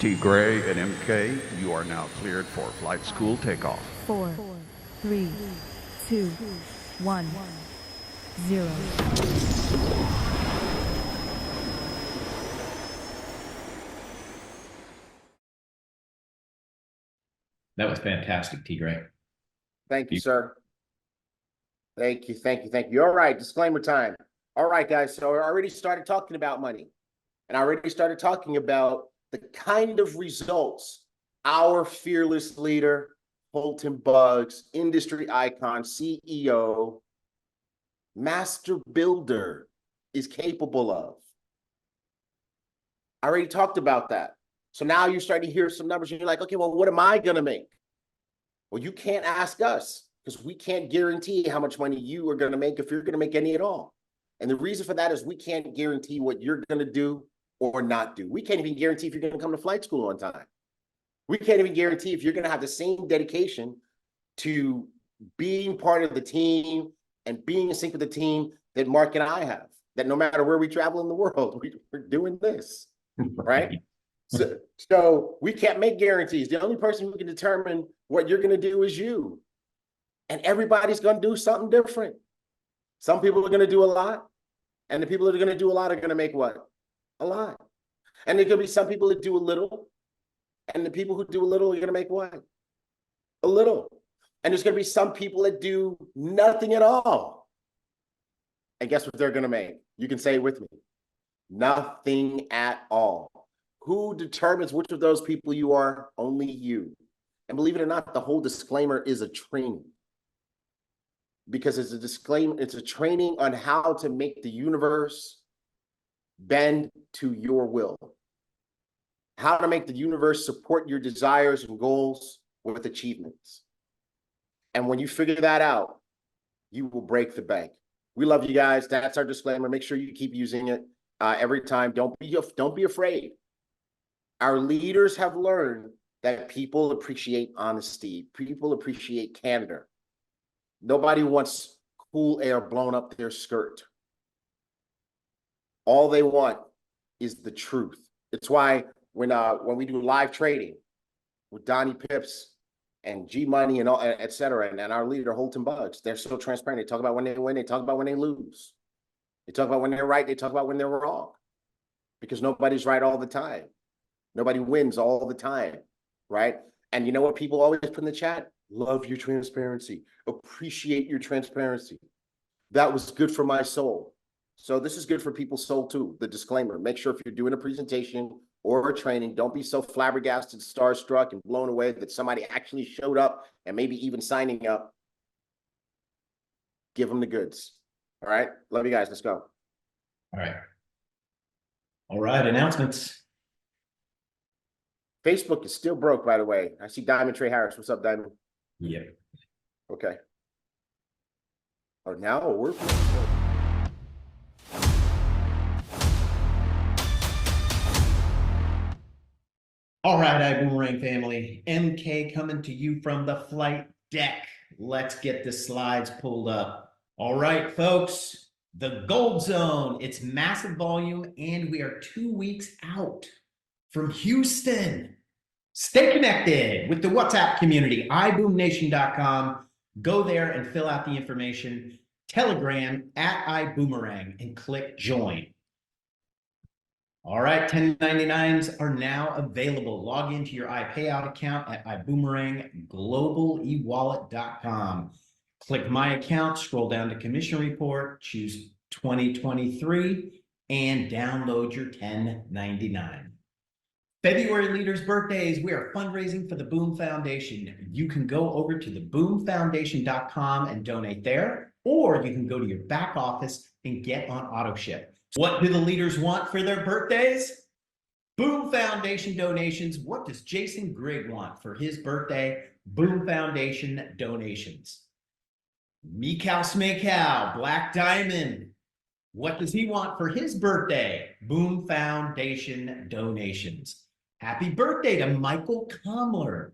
T. Gray and MK, you are now cleared for flight school takeoff. 4, 3, 2, 1, 0. That was fantastic, T. Gray. Thank you, sir. Thank you. All right, disclaimer time. All right, guys, so I already started talking about money, and I already started talking about the kind of results our fearless leader, Holton Buggs, industry icon, CEO, master builder is capable of. I already talked about that. So now you're starting to hear some numbers and you're like, okay, well, what am I going to make? Well, you can't ask us because we can't guarantee how much money you are going to make if you're going to make any at all. And the reason for that is we can't guarantee what you're going to do or not do. We can't even guarantee if you're going to come to flight school on time. We can't even guarantee if you're going to have the same dedication to being part of the team and being in sync with the team that Mark and I have, that no matter where we travel in the world, we're doing this, right? So we can't make guarantees. The only person who can determine what you're going to do is you. And everybody's going to do something different. Some people are going to do a lot, and the people that are going to do a lot are going to make what? A lot. And there could be some people that do a little, and the people who do a little are going to make what? A little. And there's going to be some people that do nothing at all. And guess what they're going to make? You can say it with me. Nothing at all. Who determines which of those people you are? Only you. And believe it or not, the whole disclaimer is a training. Because it's a disclaimer, it's a training on how to make the universe bend to your will. How to make the universe support your desires and goals with achievements. And when you figure that out, you will break the bank. We love you guys. That's our disclaimer. Make sure you keep using it every time. Don't be afraid. Our leaders have learned that people appreciate honesty. People appreciate candor. Nobody wants cool air blown up their skirt. All they want is the truth. It's why when we do live trading with Donnie Pips and G Money and all, et cetera, and our leader Holton Buggs, they're so transparent. They talk about when they win, they talk about when they lose. They talk about when they're right, they talk about when they're wrong. Because nobody's right all the time. Nobody wins all the time, right? And you know what people always put in the chat? Love your transparency. Appreciate your transparency. That was good for my soul. So this is good for people's soul too, the disclaimer. Make sure if you're doing a presentation or a training, don't be so flabbergasted, starstruck, and blown away that somebody actually showed up and maybe even signing up. Give them the goods. All right? Love you guys. Let's go. All right, announcements. Facebook is still broke, by the way. I see Diamond Trey Harris. What's up, Diamond? Yeah. Okay. Oh, now we're All right, Ibüümerang family. MK coming to you from the flight deck. Let's get the slides pulled up. All right, folks. The gold zone. It's massive volume, and we are 2 weeks out from Houston. Stay connected with the WhatsApp community, iboomnation.com. Go there and fill out the information. Telegram @Ibüümerang and click join. All right, 1099s are now available. Log into your iPayout account at iboomerangsglobal.ewallet.com. Click my account, scroll down to commission report, choose 2023, and download your 1099. February leaders' birthdays, we are fundraising for the BÜM Foundation. You can go over to the boomfoundation.com and donate there, or you can go to your back office and get on auto ship. What do the leaders want for their birthdays? BÜM Foundation donations. What does Jason Grigg want for his birthday? BÜM Foundation donations. Meekow Smakeow, Black Diamond. What does he want for his birthday? BÜM Foundation donations. Happy birthday to Michael Kamler,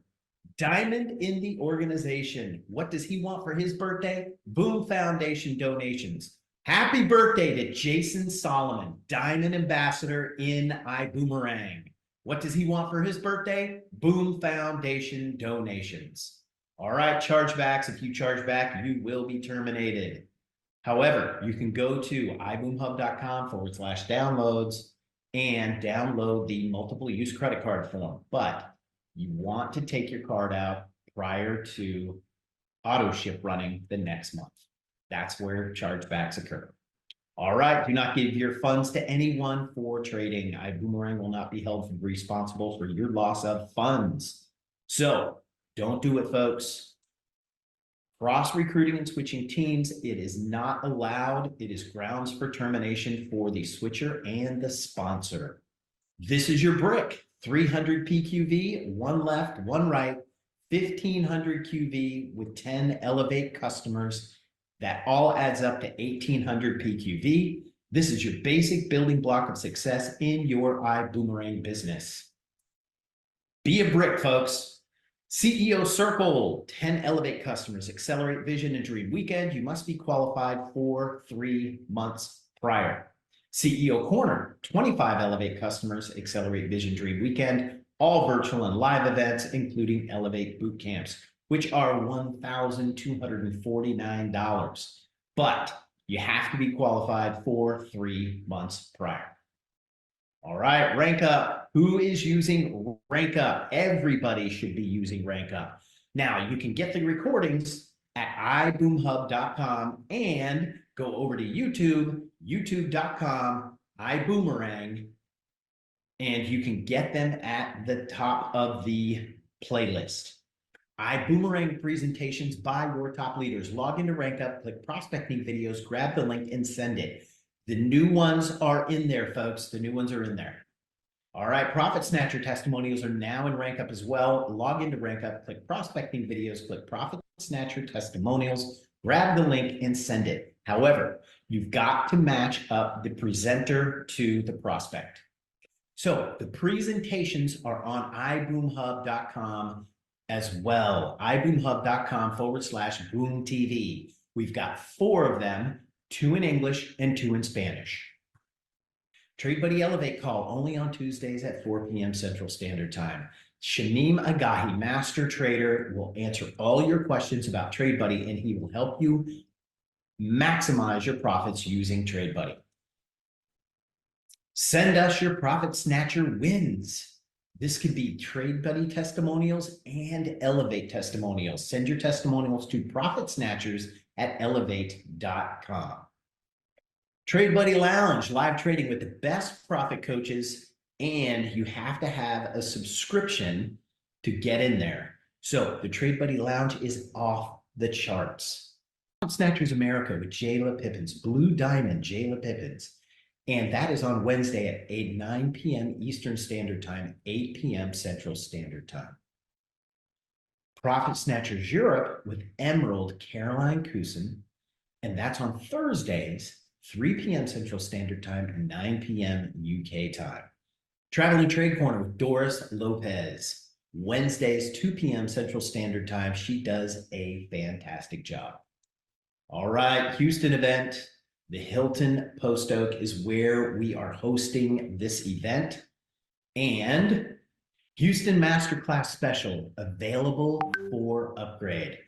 Diamond in the organization. What does he want for his birthday? BÜM Foundation donations. Happy birthday to Jason Solomon, Diamond Ambassador in Ibüümerang. What does he want for his birthday? BÜM Foundation donations. All right, chargebacks. If you charge back, you will be terminated. However, you can go to iboomhub.com/downloads and download the multiple use credit card form. But you want to take your card out prior to auto ship running the next month. That's where chargebacks occur. All right, do not give your funds to anyone for trading. Ibüümerang will not be held responsible for your loss of funds. So don't do it, folks. Cross recruiting and switching teams, it is not allowed. It is grounds for termination for the switcher and the sponsor. This is your brick, 300 PQV, one left, one right, 1500 QV with 10 Elevate customers. That all adds up to 1800 PQV. This is your basic building block of success in your Ibüümerang business. Be a brick, folks. CEO Circle, 10 Elevate customers, Accelerate Vision and Dream Weekend. You must be qualified for 3 months prior. CEO Corner, 25 Elevate customers, Accelerate Vision Dream Weekend, all virtual and live events, including Elevate boot camps, which are $1,249. But you have to be qualified for 3 months prior. All right, Rank Up. Who is using Rank Up? Everybody should be using Rank Up. Now, you can get the recordings at iboomhub.com and go over to YouTube, youtube.com, Ibüümerang, and you can get them at the top of the playlist. Ibüümerang presentations by your top leaders. Log into Rank Up, click prospecting videos, grab the link and send it. The new ones are in there, folks. The new ones are in there. All right, Profit Snatcher testimonials are now in Rank Up as well. Log into Rank Up, click prospecting videos, click Profit Snatcher testimonials, grab the link and send it. However, you've got to match up the presenter to the prospect. So the presentations are on iboomhub.com as well. iboomhub.com/boomtv. We've got 4 of them, 2 in English and 2 in Spanish. Trade Buddy Elevate call only on Tuesdays at 4 p.m. Central Standard Time. Shamim Agahi, master trader, will answer all your questions about Trade Buddy, and he will help you maximize your profits using Trade Buddy. Send us your Profit Snatcher wins. This could be Trade Buddy testimonials and Elevate testimonials. Send your testimonials to profitsnatchers@elevate.com. Trade Buddy Lounge, live trading with the best profit coaches, and you have to have a subscription to get in there. So the Trade Buddy Lounge is off the charts. Snatchers America with Jayla Pippins, Blue Diamond Jayla Pippins. And that is on Wednesday at 9 p.m. Eastern Standard Time, 8 p.m. Central Standard Time. Profit Snatchers Europe with Emerald Caroline Kusin, and that's on Thursdays, 3 p.m. Central Standard Time and 9 p.m. UK time. Traveling Trade Corner with Doris Lopez, Wednesdays, 2 p.m. Central Standard Time. She does a fantastic job. All right, Houston event. The Hilton Post Oak is where we are hosting this event. And Houston Masterclass Special available for upgrade.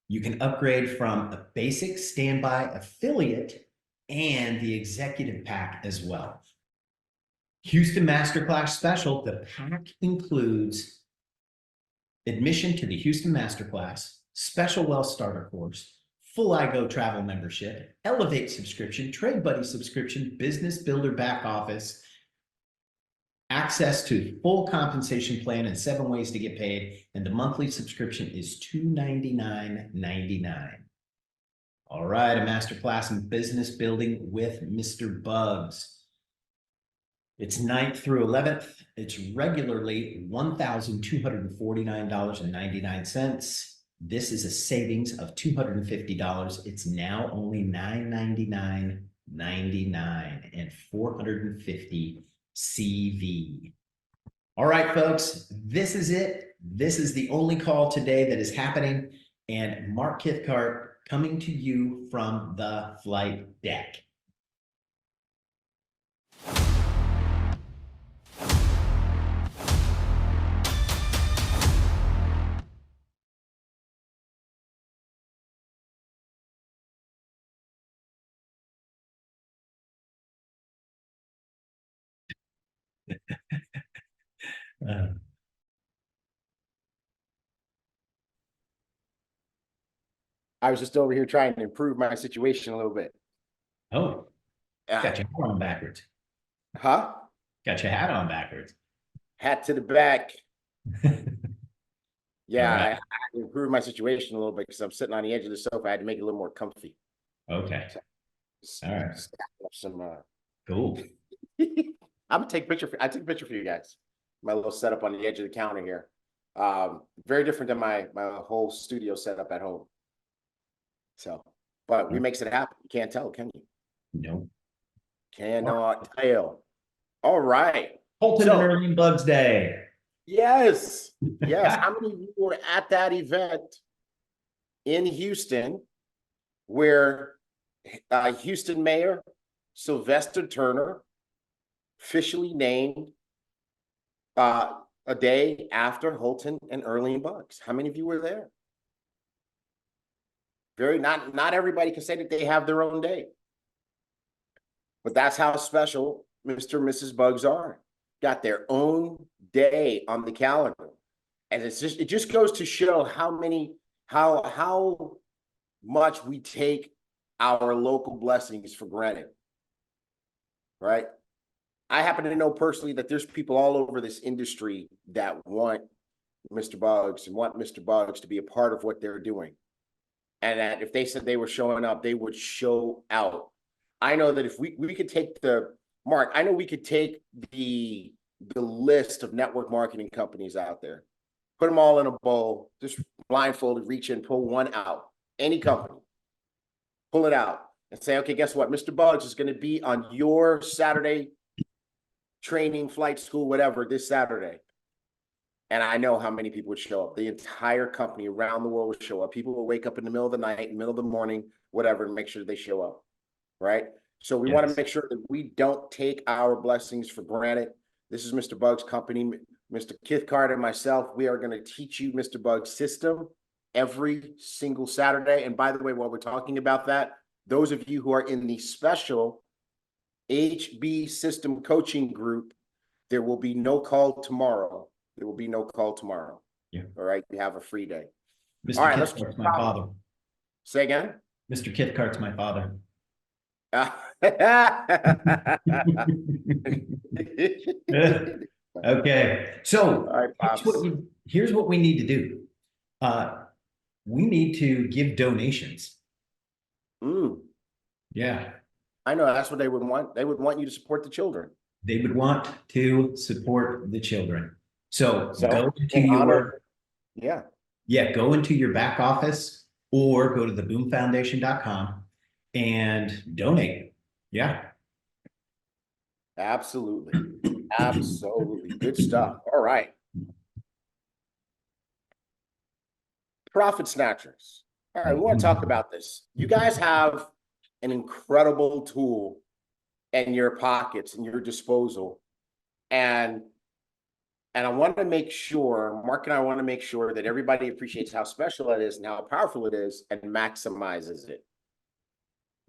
You can upgrade from a basic standby affiliate and the executive pack as well. Houston Masterclass Special, the pack includes admission to the Houston Masterclass, special wealth starter course, full iGo travel membership, Elevate subscription, Trade Buddy subscription, business builder back office, access to full compensation plan and 7 ways to get paid, and the monthly subscription is $299.99. All right, a masterclass in business building with Mr. Bugs. It's 9th through 11th. It's regularly $1,249.99. This is a savings of $250. It's now only $999.99 and 450 CV. All right, folks, this is it. This is the only call today that is happening. And Mark Kithcart coming to you from the flight deck. Uh, I was just over here trying to improve my situation a little bit. oh, got Uh, your hat on backwards. huh? Got your hat on backwards. Hat to the back. Yeah, All I right. had to improve my situation a little bit because I'm sitting on the edge of the sofa. I had to make it a little more comfy. Okay. All right. Stack up some. Cool. I'm gonna take a picture. I take a picture for you guys. My little setup on the edge of the counter here. Very different than my whole studio setup at home. So, but we makes it happen. You can't tell, can you? No. Cannot tell. All right. Holton and So, Early Bugs Day. yes, yes. How many of you were at that event in Houston where Houston Mayor Sylvester Turner officially named a day after Holton and Early Bugs? How many of you were there? Not everybody can say that they have their own day. But that's how special Mr. and Mrs. Bugs are. Got their own day on the calendar. And it just goes to show how much we take our local blessings for granted. Right? I happen to know personally that there's people all over this industry that want Mr. Bugs and want Mr. Bugs to be a part of what they're doing. And that if they said they were showing up, they would show out. I know that if we could take I know we could take the list of network marketing companies out there, put them all in a bowl, just blindfolded, reach in, pull one out, any company, pull it out and say, okay, guess what? Mr. Bugs is going to be on your Saturday training, flight school, whatever, this Saturday. And I know how many people would show up. The entire company around the world would show up. People will wake up in the middle of the night, in the middle of the morning, whatever, and make sure they show up. Right? So we want to make sure that we don't take our blessings for granted. This is Mr. Bugs' company. Mr. Kithcart and myself, we are going to teach you Mr. Bugs' system every single Saturday. And by the way, while we're talking about that, those of you who are in the special HB system coaching group, there will be no call tomorrow. There will be no call tomorrow. Yeah. All right. You have a free day. Mr. All right. Kithcart's my father. Say again. Mr. Kithcart's my father. Okay. So All right, here's what we need to do. We need to give donations. Yeah. I know that's what they would want. They would want you to support the children. They would want to support the children. So go into go into your back office or go to the BÜM and donate. Yeah. Absolutely. Absolutely. Good stuff. All right. Profit snatchers. All right, we want to talk about this. You guys have an incredible tool in your pockets, in your disposal. And I want to make sure, Mark and I want to make sure that everybody appreciates how special it is and how powerful it is and maximizes it.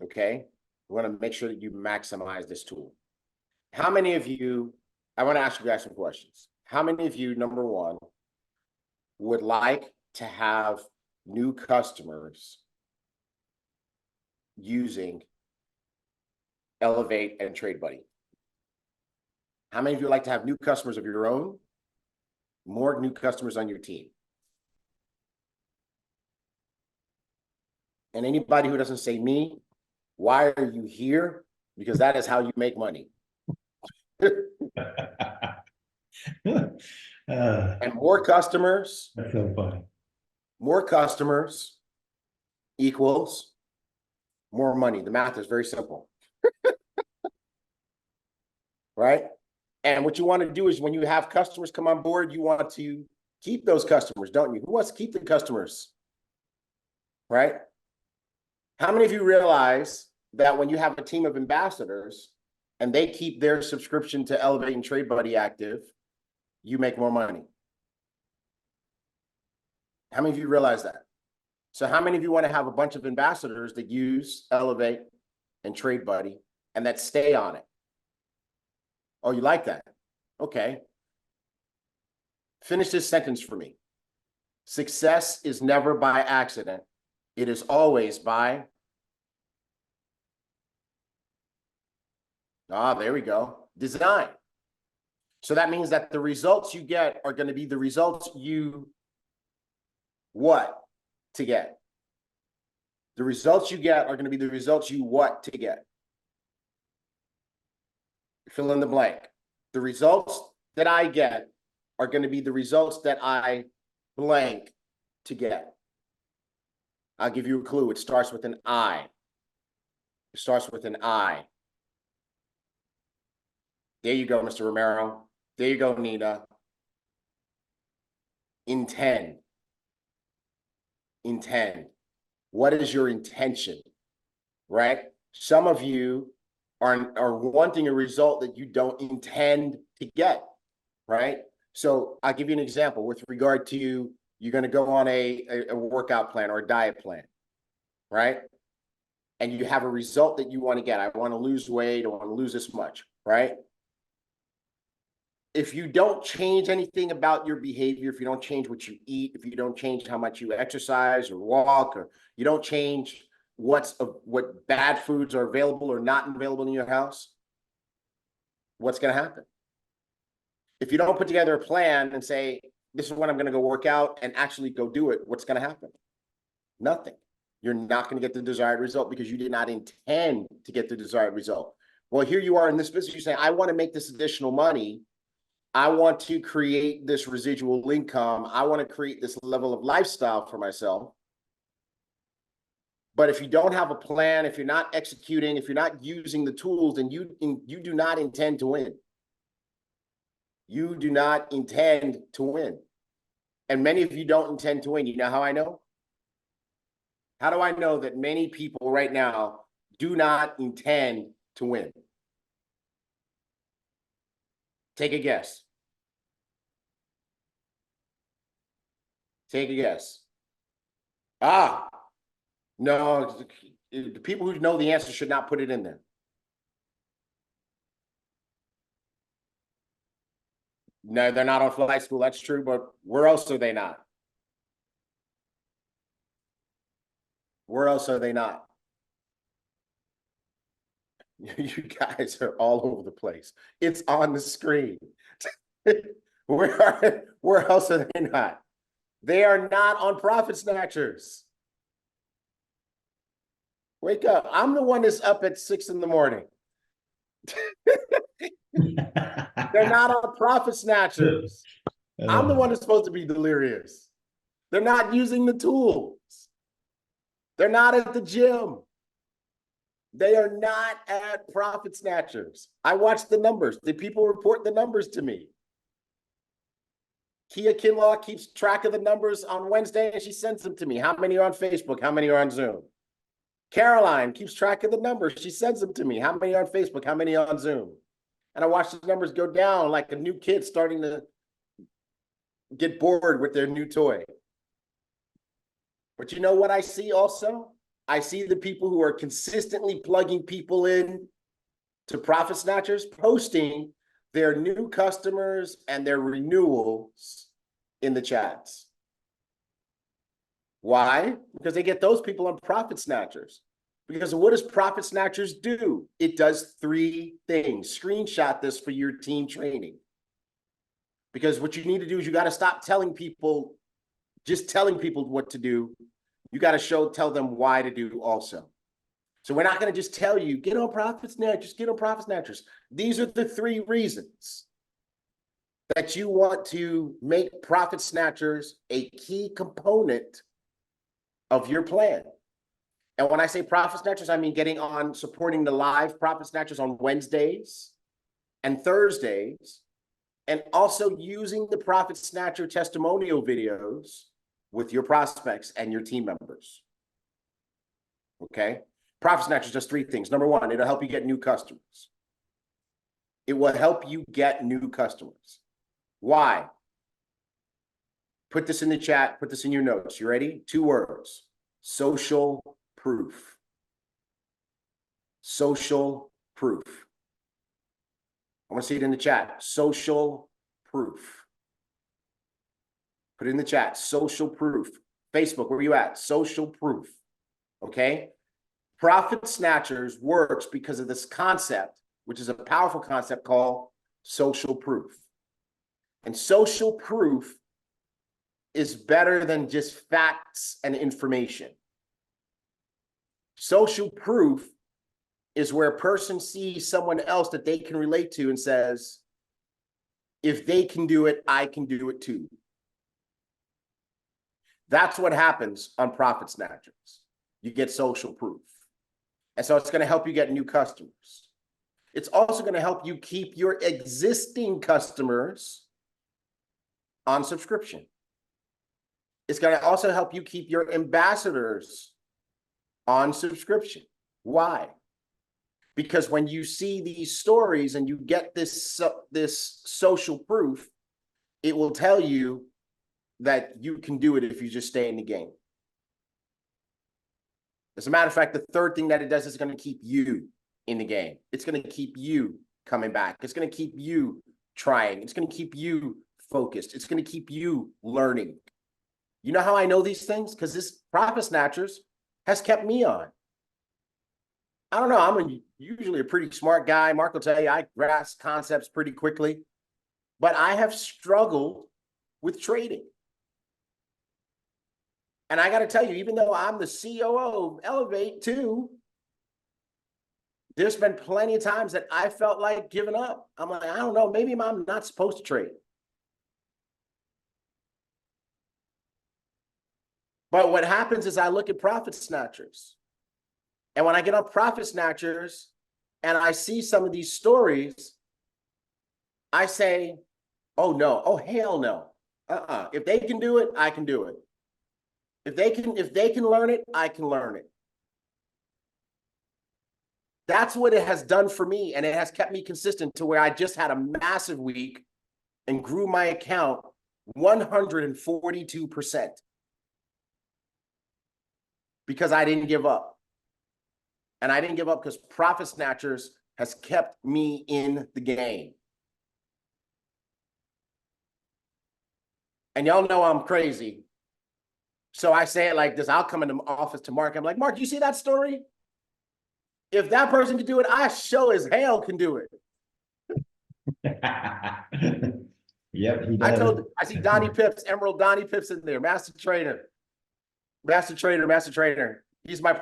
Okay? We want to make sure that you maximize this tool. How many of you, I want to ask you guys some questions. How many of you, number one, would like to have new customers using Elevate and Trade Buddy? How many of you would like to have new customers of your own? More new customers on your team? And anybody who doesn't say me, why are you here? Because that is how you make money. And more customers. That's so funny. More customers equals more money. The math is very simple. Right? And what you want to do is when you have customers come on board, you want to keep those customers, don't you? Who wants to keep the customers? Right? How many of you realize that when you have a team of ambassadors and they keep their subscription to Elevate and Trade Buddy active, you make more money? How many of you realize that? So how many of you want to have a bunch of ambassadors that use Elevate and Trade Buddy and that stay on it? Oh, you like that? Okay. Finish this sentence for me. Success is never by accident. It is always by. There we go. Design. So that means that the results you get are going to be the results you what to get. The results you get are going to be the results you what to get. Fill in the blank. The results that I get are going to be the results that I blank to get. I'll give you a clue. It starts with an I. It starts with an I. There you go, Mr. Romero. There you go, Nina. Intend. Intend. What is your intention? Right? Some of you are wanting a result that you don't intend to get. Right? So I'll give you an example with regard to you're going to go on a workout plan or a diet plan. Right? And you have a result that you want to get. I want to lose weight. I want to lose this much. Right? If you don't change anything about your behavior, if you don't change what you eat, if you don't change how much you exercise or walk, or you don't change what bad foods are available or not available in your house, what's going to happen? If you don't put together a plan and say, this is when I'm going to go work out and actually go do it, what's going to happen? Nothing. You're not going to get the desired result because you did not intend to get the desired result. Well, here you are in this business. You're saying, I want to make this additional money. I want to create this residual income. I want to create this level of lifestyle for myself. But if you don't have a plan, if you're not executing, if you're not using the tools, then you do not intend to win. You do not intend to win. And many of you don't intend to win. You know how I know? How do I know that many people right now do not intend to win? Take a guess. Take a guess. No, the people who know the answer should not put it in there. No, they're not on flight school. That's true, but where else are they not? Where else are they not? You guys are all over the place. It's on the screen. Where else are they not? They are not on Profit Snatchers. Wake up. I'm the one that's up at 6 in the morning. They're not on Profit Snatchers. I'm the one that's supposed to be delirious. They're not using the tools. They're not at the gym. They are not at Profit Snatchers. I watch the numbers. The people report the numbers to me. Kia Kinlaw keeps track of the numbers on Wednesday and she sends them to me. How many are on Facebook? How many are on Zoom? Caroline keeps track of the numbers. She sends them to me. How many are on Facebook? How many are on Zoom? And I watch the numbers go down like a new kid starting to get bored with their new toy. But you know what I see also? I see the people who are consistently plugging people in to Profit Snatchers, posting their new customers and their renewals in the chats. Why? Because they get those people on Profit Snatchers. Because what does Profit Snatchers do? It does 3 things. Screenshot this for your team training. Because what you need to do is you got to stop telling people, just telling people what to do. You got to tell them why to do also. So we're not going to just tell you, get on Profit Snatchers, get on Profit Snatchers. These are the 3 reasons that you want to make Profit Snatchers a key component of your plan. And when I say Profit Snatchers, I mean getting on, supporting the live Profit Snatchers on Wednesdays and Thursdays, and also using the Profit Snatcher testimonial videos with your prospects and your team members. Okay? Profit Snatchers does 3 things. Number 1, it'll help you get new customers. It will help you get new customers. Why? Put this in the chat, put this in your notes. You ready? 2 words. Social proof. Social proof. I want to see it in the chat. Social proof. Put it in the chat. Social proof. Facebook, where are you at? Social proof. Okay. Profit Snatchers works because of this concept, which is a powerful concept called social proof. And social proof is better than just facts and information. Social proof is where a person sees someone else that they can relate to and says, if they can do it, I can do it too. That's what happens on Profit Snatchers. You get social proof. And so it's going to help you get new customers. It's also going to help you keep your existing customers on subscription. It's going to also help you keep your ambassadors on subscription. Why? Because when you see these stories and you get this social proof, it will tell you that you can do it if you just stay in the game. As a matter of fact, the third thing that it does is going to keep you in the game. It's going to keep you coming back. It's going to keep you trying. It's going to keep you focused. It's going to keep you learning. You know how I know these things? Because this Profit Snatchers has kept me on. I don't know. I'm usually a pretty smart guy. Mark will tell you I grasp concepts pretty quickly. But I have struggled with trading. And I got to tell you, even though I'm the COO of Elevate too, there's been plenty of times that I felt like giving up. I'm like, I don't know, maybe I'm not supposed to trade. But what happens is I look at Profit Snatchers. And when I get on Profit Snatchers and I see some of these stories, I say, oh no, oh hell no. If they can do it, I can do it. If they can learn it, I can learn it. That's what it has done for me, and it has kept me consistent to where I just had a massive week and grew my account 142% because I didn't give up. And I didn't give up because Profit Snatchers has kept me in the game. And y'all know I'm crazy. So I say it like this. I'll come in the office to Mark. I'm like, Mark, you see that story? If that person can do it, I sure as hell can do it. Yep, he does. I see Donnie Pips, Emerald Donnie Pips in there, master trader. He's my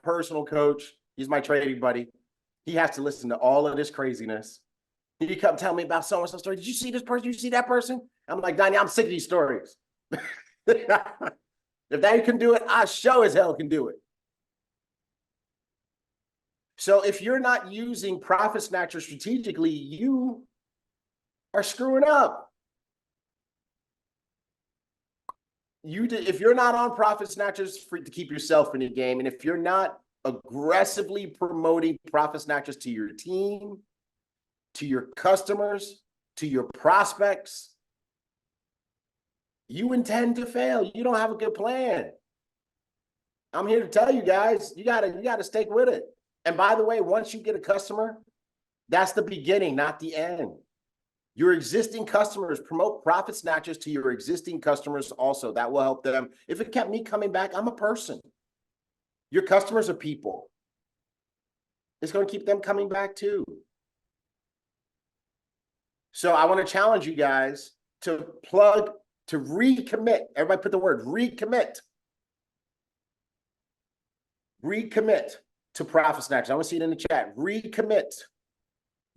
personal coach. He's my trading buddy. He has to listen to all of this craziness. He come tell me about so-and-so story. Did you see this person? Did you see that person? I'm like, Donnie, I'm sick of these stories. If they can do it, I sure as hell can do it. So if you're not using Profit Snatcher strategically, you are screwing up. If you're not on Profit Snatchers to keep yourself in the game, and if you're not aggressively promoting Profit Snatchers to your team, to your customers, to your prospects, you intend to fail. You don't have a good plan. I'm here to tell you guys, you gotta stick with it. And by the way, once you get a customer, that's the beginning, not the end. Your existing customers, promote Profit Snatchers to your existing customers also. That will help them. If it kept me coming back, I'm a person. Your customers are people. It's going to keep them coming back too. So I want to challenge you guys to recommit. Everybody put the word recommit. Recommit to Profit Snatchers. I want to see it in the chat. Recommit.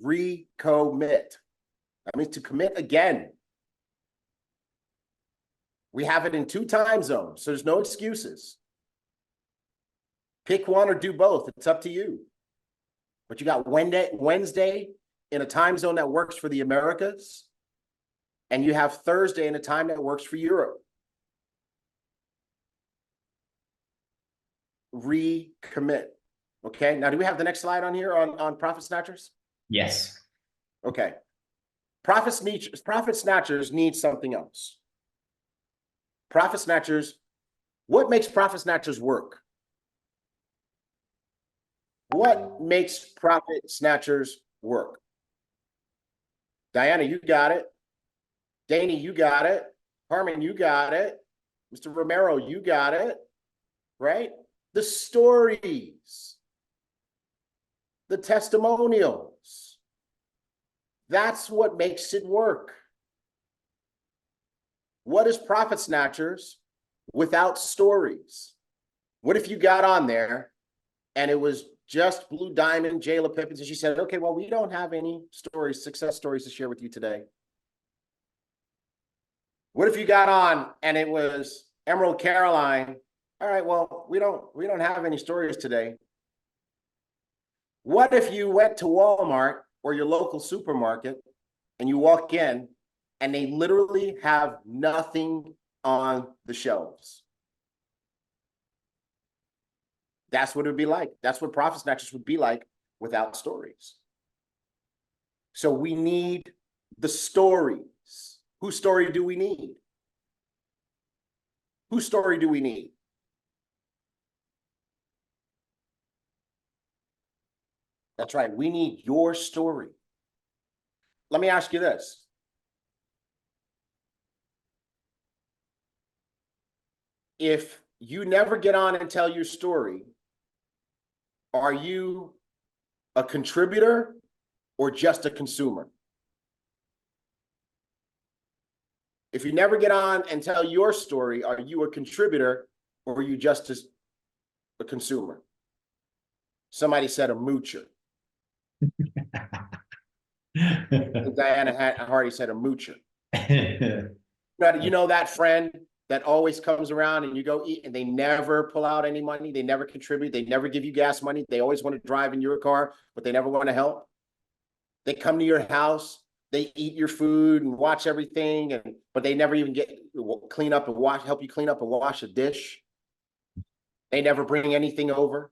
Recommit. That means to commit again. We have it in 2 time zones, so there's no excuses. Pick one or do both. It's up to you. But you got Wednesday in a time zone that works for the Americas, and you have Thursday in a time that works for Europe. Recommit. Okay, now do we have the next slide on here on Profit Snatchers? Yes. Okay. Profit Snatchers need something else. Profit Snatchers, what makes Profit Snatchers work? What makes Profit Snatchers work? Diana, you got it. Danny, you got it. Harmon, you got it. Mr. Romero, you got it. Right? The stories, the testimonials. That's what makes it work. What is Profit Snatchers without stories? What if you got on there and it was just Blue Diamond, Jayla Pippins, and she said, okay, well, we don't have any stories, success stories to share with you today. What if you got on and it was Emerald Caroline? All right, well, we don't have any stories today. What if you went to Walmart or your local supermarket and you walk in and they literally have nothing on the shelves? That's what it would be like. That's what Profit Snatchers would be like without stories. So we need the stories. Whose story do we need? Whose story do we need? That's right. We need your story. Let me ask you this. If you never get on and tell your story, are you a contributor or just a consumer? If you never get on and tell your story, are you a contributor or are you just a consumer? Somebody said a moocher. Diana Hardy said a moocher. You know that friend that always comes around and you go eat and they never pull out any money, they never contribute, they never give you gas money, they always want to drive in your car, but they never want to help. They come to your house, they eat your food and watch everything, but they never even clean up and help you clean up and wash a dish. They never bring anything over.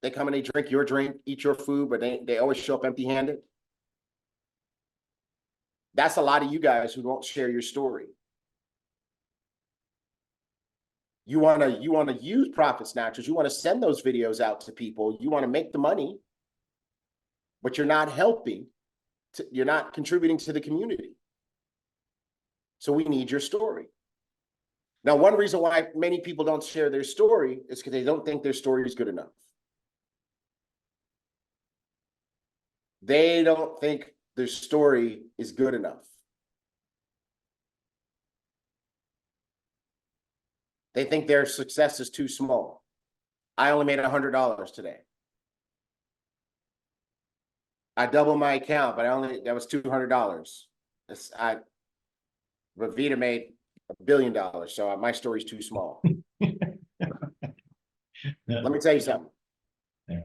They come and they drink your drink, eat your food, but they always show up empty-handed. That's a lot of you guys who won't share your story. You want to use Profit Snatchers. You want to send those videos out to people. You want to make the money, but you're not helping. You're not contributing to the community. So we need your story. Now, one reason why many people don't share their story is because they don't think their story is good enough. They don't think their story is good enough. They think their success is too small. I only made $100 today. I doubled my account, but that was $200. Vita made $1 billion, so my story's too small. Let me tell you something.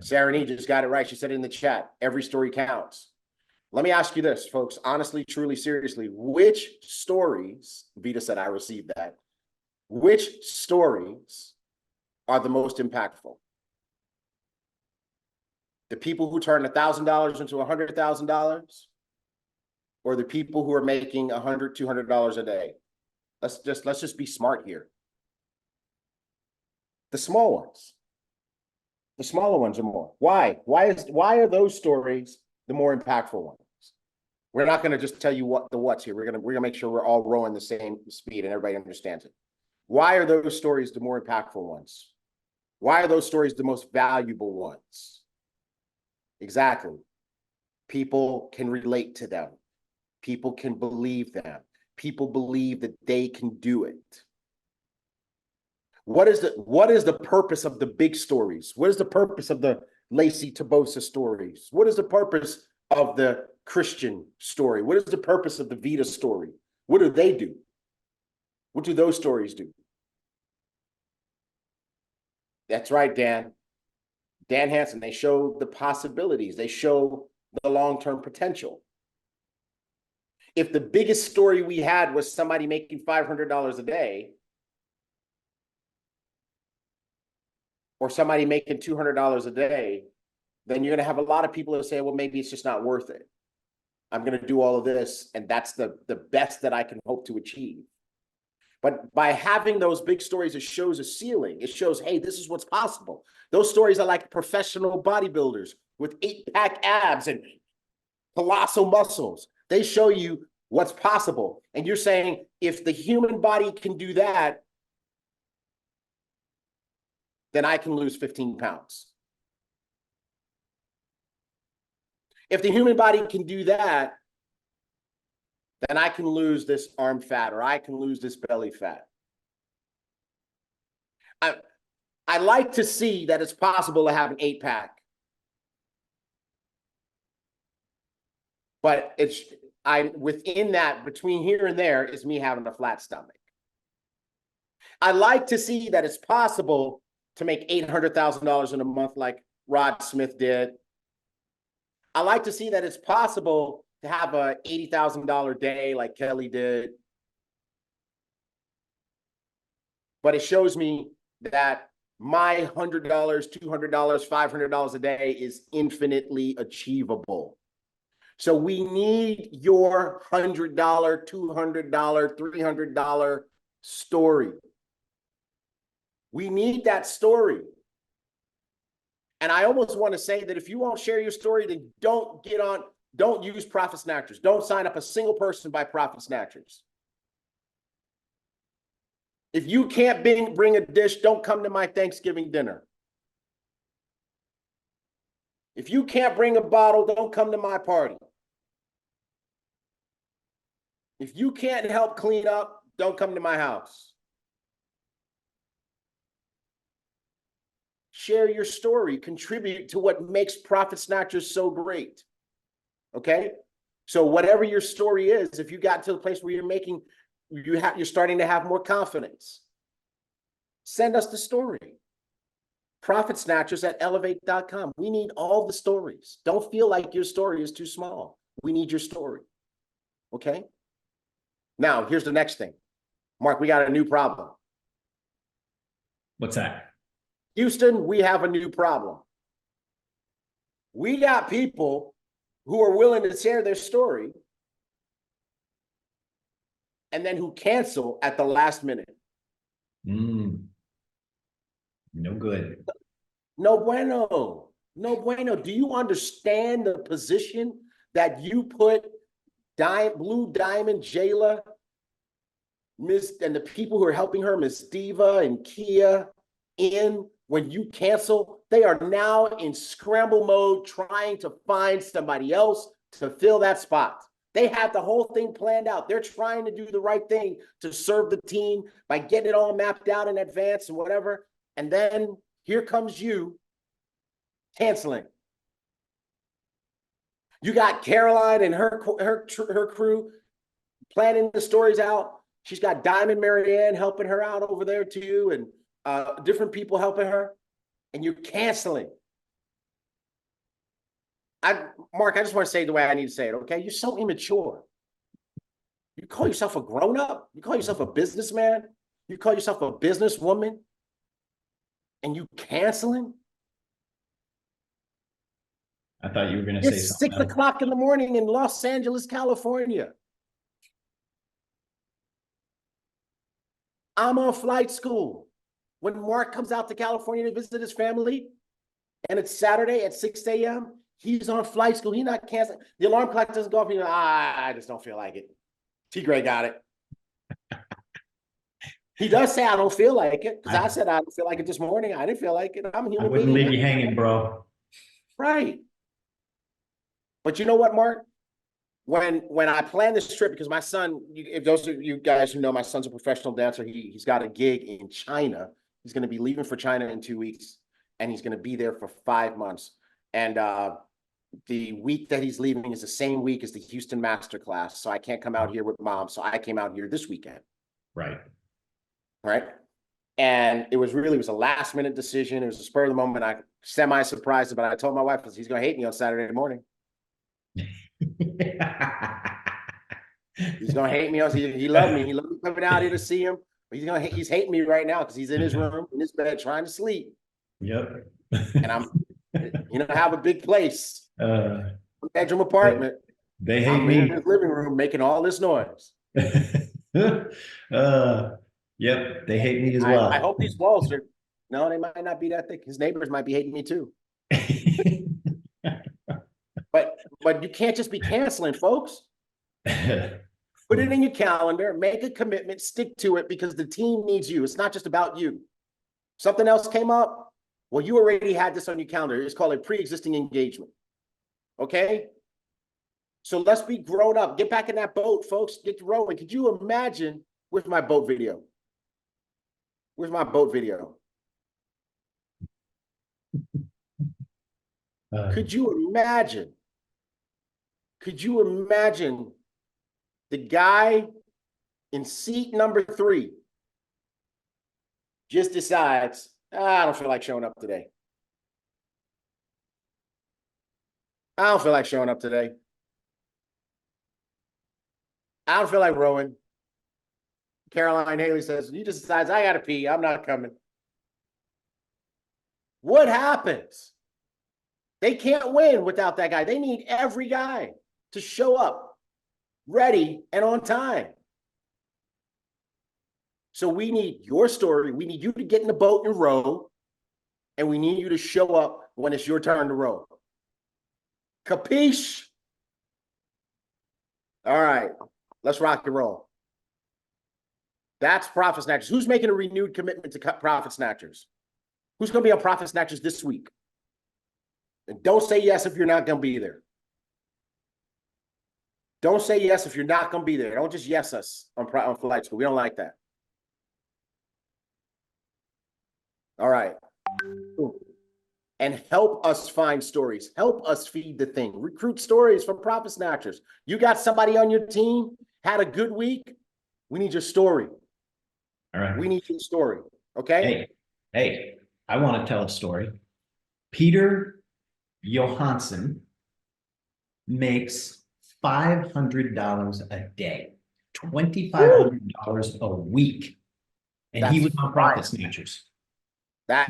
Sarah Nee just got it right. She said it in the chat, every story counts. Let me ask you this, folks, honestly, truly, seriously, which stories, Vita said I received that, which stories are the most impactful? The people who turn $1,000 into $100,000, or the people who are making $100, $200 a day? Let's just be smart here. The small ones. The smaller ones are more. Why? Why are those stories the more impactful ones? We're not going to just tell you what's here. We're gonna make sure we're all rowing the same speed and everybody understands it. Why are those stories the more impactful ones? Why are those stories the most valuable ones? Exactly. People can relate to them. People can believe them. People believe that they can do it. What is the purpose of the big stories? What is the purpose of the Lacey Tabosa stories? What is the purpose of the Christian story? What is the purpose of the Vita story? What do they do? What do those stories do? That's right, Dan. Dan Hansen, they show the possibilities. They show the long-term potential. If the biggest story we had was somebody making $500 a day, or somebody making $200 a day, then you're going to have a lot of people that say, well, maybe it's just not worth it. I'm going to do all of this, and that's the best that I can hope to achieve. But by having those big stories, it shows a ceiling. It shows, hey, this is what's possible. Those stories are like professional bodybuilders with 8-pack abs and colossal muscles. They show you what's possible. And you're saying, if the human body can do that, then I can lose 15 pounds. If the human body can do that, then I can lose this arm fat, or I can lose this belly fat. I like to see that it's possible to have an 8-pack. But within that, between here and there, is me having a flat stomach. I like to see that it's possible to make $800,000 in a month like Rod Smith did. I like to see that it's possible to have a $80,000 day like Kelly did. But it shows me that my $100, $200, $500 a day is infinitely achievable. So we need your $100, $200, $300 story. We need that story. And I almost want to say that if you won't share your story, then don't use Profit Snatchers. Don't sign up a single person by Profit Snatchers. If you can't bring a dish, don't come to my Thanksgiving dinner. If you can't bring a bottle, don't come to my party. If you can't help clean up, don't come to my house. Share your story, contribute to what makes Profit Snatchers so great. Okay? So whatever your story is, if you got to the place where you're starting to have more confidence, send us the story. ProfitSnatchers@elevate.com. We need all the stories. Don't feel like your story is too small. We need your story. Okay? Now, here's the next thing. Mark, we got a new problem. What's that? Houston, we have a new problem. We got people who are willing to share their story and then who cancel at the last minute. No good. No bueno. No bueno. Do you understand the position that you put Blue Diamond Jayla, and the people who are helping her, Miss Diva and Kia, in when you cancel? They are now in scramble mode trying to find somebody else to fill that spot. They have the whole thing planned out. They're trying to do the right thing to serve the team by getting it all mapped out in advance and whatever. And then here comes you canceling. You got Caroline and her crew planning the stories out. She's got Diamond Marianne helping her out over there too, and different people helping her. And you're canceling. Mark, I just want to say it the way I need to say it, okay? You're so immature. You call yourself a grown-up? You call yourself a businessman? You call yourself a businesswoman? And you canceling? I thought you were going to say It's something 6 o'clock in the morning in Los Angeles, California. I'm on flight school. When Mark comes out to California to visit his family, and it's Saturday at 6 a.m., he's on flight school. He's not canceling. The alarm clock doesn't go off. He's like, I just don't feel like it. T. Gray got it. He does say, I don't feel like it. Because I said, I don't feel like it this morning. I didn't feel like it. I'm a human I wouldn't being. leave you hanging, bro. Right. But you know what, Mark? When I planned this trip, because my son, if those of you guys who know, my son's a professional dancer. He's got a gig in China. He's going to be leaving for China in 2 weeks, and he's going to be there for 5 months. And the week that he's leaving is the same week as the Houston Masterclass. So I can't come out here with mom. So I came out here this weekend. Right. Right. And it was a last minute decision. It was a spur of the moment. I semi-surprised, but I told my wife, he's going to hate me on Saturday morning. He's going to hate me. He loved me. He loved me coming out here to see him. But he's hating me right now because he's in his room, in his bed, trying to sleep. Yep. And I'm, I have a big place, bedroom apartment. They hate me in his living room making all this noise. Yep, they hate me as well. I hope these walls are. No, they might not be that thick. His neighbors might be hating me too. But you can't just be canceling, folks. Put it in your calendar, make a commitment, stick to it because the team needs you. It's not just about you. Something else came up. Well, you already had this on your calendar. It's called a pre-existing engagement. Okay? So let's be grown up. Get back in that boat, folks. Get rowing. Could you imagine? Where's my boat video? Where's my boat video? Could you imagine? Could you imagine the guy in seat number 3 just decides, I don't feel like showing up today. I don't feel like showing up today. I don't feel like rowing. Caroline Haley says, he just decides, I got to pee. I'm not coming. What happens? They can't win without that guy. They need every guy to show up ready and on time. So we need your story. We need you to get in the boat and row. And we need you to show up when it's your turn to row. Capiche? All right. Let's rock and roll. That's Profit Snatchers. Who's making a renewed commitment to cut Profit Snatchers? Who's going to be on Profit Snatchers this week? And don't say yes if you're not going to be there. Don't say yes if you're not going to be there. Don't just yes us on Flight School. We don't like that. All right. And help us find stories. Help us feed the thing. Recruit stories from Profit Snatchers. You got somebody on your team, had a good week. We need your story. All right. We need your story. Okay? Hey, I want to tell a story. Peter Johansson makes $500 a day, $2,500 a week. And he was on Profit Snatchers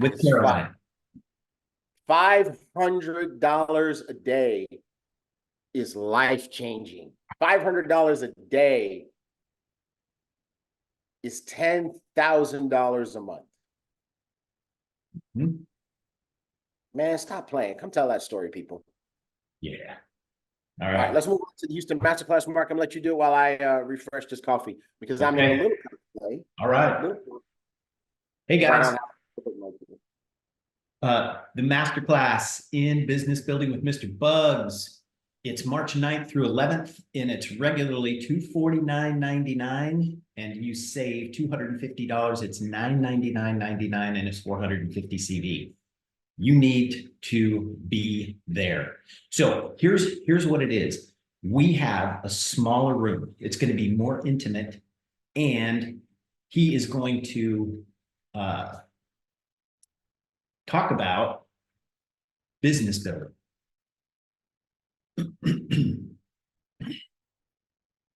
with Caroline. $500 a day is life-changing. $500 a day is $10,000 a month. Mm-hmm. Man, stop playing. Come tell that story, people. Yeah. All right, let's move on to the Houston Masterclass. Mark, I'm gonna let you do it while I refresh this coffee because I'm in a little delay. All right. Hey guys. The masterclass in business building with Mr. Bugs. It's March 9th through 11th, and it's regularly $249.99, and you save $250. It's $999.99, and it's 450 CV. You need to be there. So here's what it is. We have a smaller room. It's going to be more intimate, and he is going to talk about business building.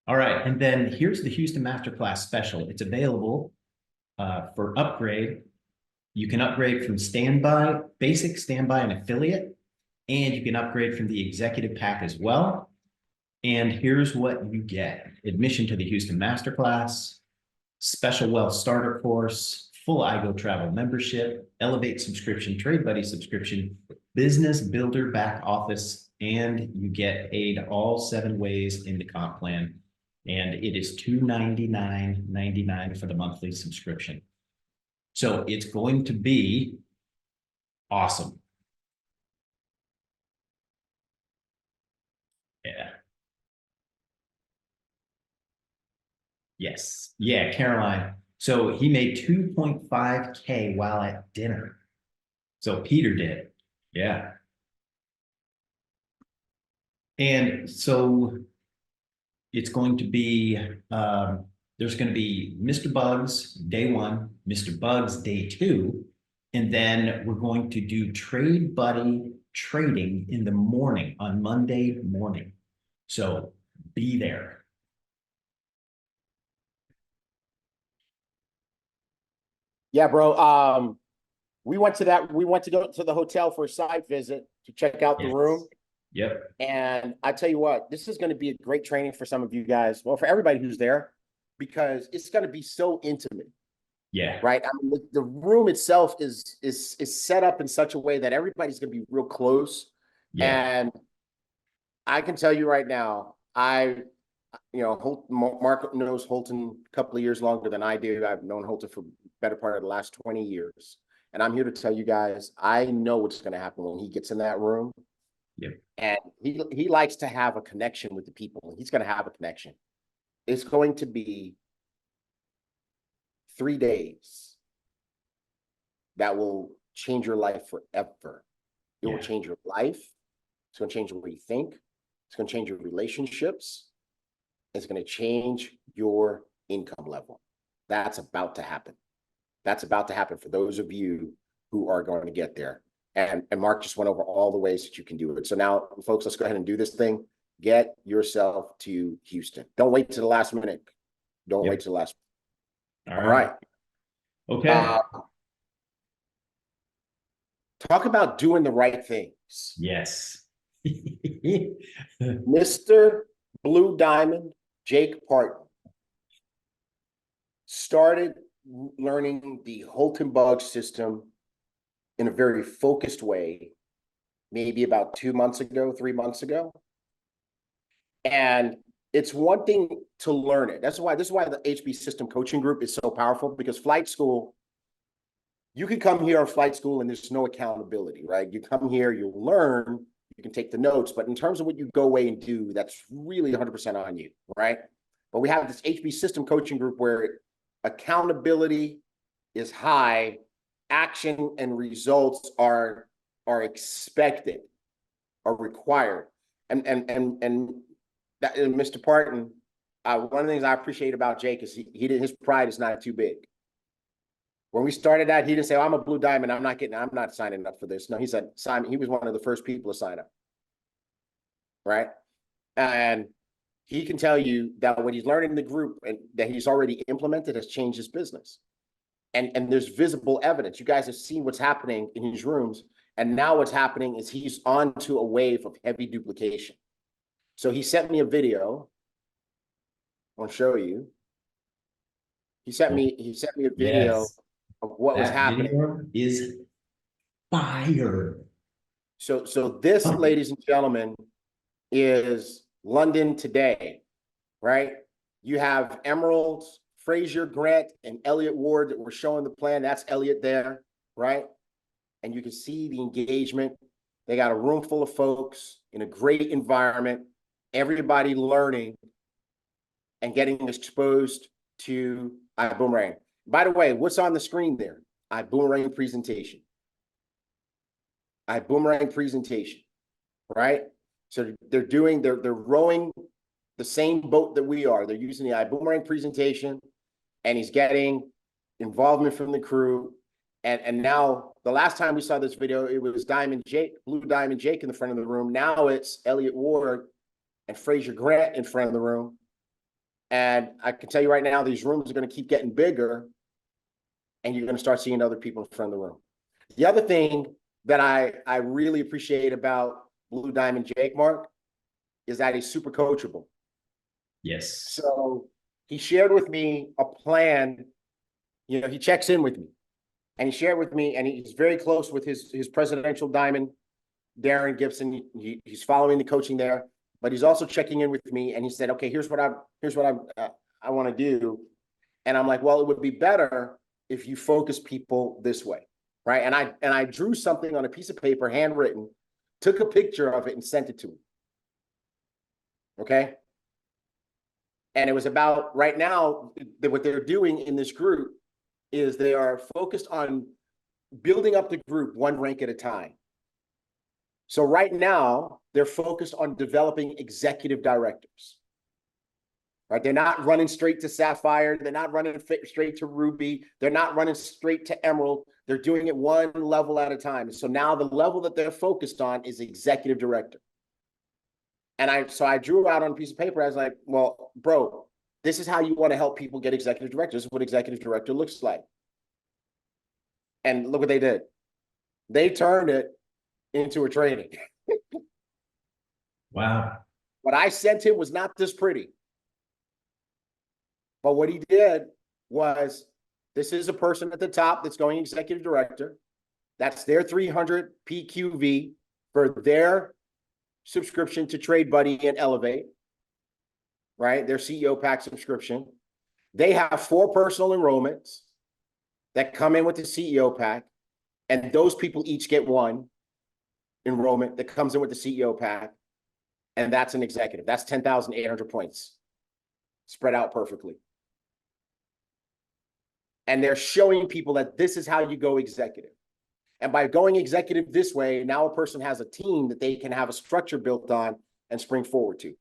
All right, and then here's the Houston Masterclass special. It's available for upgrade. You can upgrade from standby, basic, standby, and affiliate, and you can upgrade from the executive pack as well. And here's what you get: admission to the Houston Masterclass, special wealth starter course, full iGo travel membership, Elevate subscription, Trade Buddy subscription, business builder back office, and you get paid all 7 ways in the comp plan. And it is $299.99 for the monthly subscription. So it's going to be awesome. Yeah. Yes. Yeah, Caroline. So he made 2.5K while at dinner. So Peter did. Yeah. And so it's going to be, there's going to be Mr. Bugs day 1, Mr. Bugs day 2, and then we're going to do Trade Buddy trading in the morning on Monday morning. So be there. Yeah, bro. We went to go to the hotel for a site visit to check out the room. Yep. And I tell you what, this is going to be a great training for some of you guys. Well, for everybody who's there, because it's going to be so intimate. Yeah. Right. I mean, the room itself is set up in such a way that everybody's going to be real close. Yeah. And I can tell you right now, I you know, Mark knows Holton a couple of years longer than I do. I've known Holton for better part of the last 20 years. And I'm here to tell you guys, I know what's going to happen when he gets in that room. Yep. And he likes to have a connection with the people. He's going to have a connection. It's going to be 3 days that will change your life forever. It will change your life. It's going to change the way you think. It's going to change your relationships. It's going to change your income level. That's about to happen. That's about to happen for those of you who are going to get there. And Mark just went over all the ways that you can do it. So now, folks, let's go ahead and do this thing. Get yourself to Houston. Don't wait to the last minute. Don't wait to the last minute. All right. Okay. Talk about doing the right things. Yes. Mr. Blue Diamond, Jake Parton, started learning the Holton Bug system in a very focused way, maybe about 2 months ago, 3 months ago. And it's one thing to learn it. This is why the HB System Coaching Group is so powerful, because flight school, you can come here on flight school and there's no accountability, right? You come here, you learn, you can take the notes, but in terms of what you go away and do, that's really 100% on you, right? But we have this HB System Coaching Group where accountability is high, action and results are expected, are required. And Mr. Parton, one of the things I appreciate about Jake is his pride is not too big. When we started that, he didn't say, oh, I'm a Blue Diamond, I'm not signing up for this. No, he said, Simon, he was one of the first people to sign up. Right? And he can tell you that what he's learned in the group and that he's already implemented has changed his business. And there's visible evidence. You guys have seen what's happening in his rooms. And now what's happening is he's onto a wave of heavy duplication. So he sent me a video. I'll show you. He sent me a video of what was happening. Video is fire. So this, ladies and gentlemen, is London today, right? You have Emeralds, Fraser Grant, and Elliot Ward that were showing the plan. That's Elliot there, right? And you can see the engagement. They got a room full of folks in a great environment, everybody learning and getting exposed to Ibüümerang. By the way, what's on the screen there? Ibüümerang presentation. Ibüümerang presentation, right? So they're rowing the same boat that we are. They're using the Ibüümerang presentation, and he's getting involvement from the crew. And now the last time we saw this video, it was Blue Diamond Jake in the front of the room. Now it's Elliot Ward and Fraser Grant in front of the room. And I can tell you right now, these rooms are going to keep getting bigger, and you're going to start seeing other people in front of the room. The other thing that I really appreciate about Blue Diamond Jake, Mark, is that he's super coachable. Yes. So he shared with me a plan. You know, he checks in with me, and he shared with me, and he's very close with his presidential diamond, Darren Gibson. He's following the coaching there, but he's also checking in with me. And he said, "Okay, here's what I want to do." And I'm like, "Well, it would be better if you focus people this way, right?" And I drew something on a piece of paper, handwritten, took a picture of it, and sent it to him. Okay. And it was about right now, what they're doing in this group is they are focused on building up the group one rank at a time. So right now, they're focused on developing executive directors. Right? They're not running straight to Sapphire. They're not running straight to Ruby. They're not running straight to Emerald. They're doing it one level at a time. So now the level that they're focused on is executive director. And I drew out on a piece of paper. I was like, well, bro, this is how you want to help people get executive director. This is what executive director looks like. And look what they did. They turned it into a training. Wow. What I sent him was not this pretty. But what he did was, this is a person at the top that's going executive director. That's their 300 PQV for their subscription to Trade Buddy and Elevate. right? Their CEO pack subscription. They have 4 personal enrollments that come in with the CEO pack, and those people each get 1 enrollment that comes in with the CEO pack, and that's an executive. That's 10,800 points spread out perfectly. And they're showing people that this is how you go executive. And by going executive this way, now a person has a team that they can have a structure built on and spring forward to.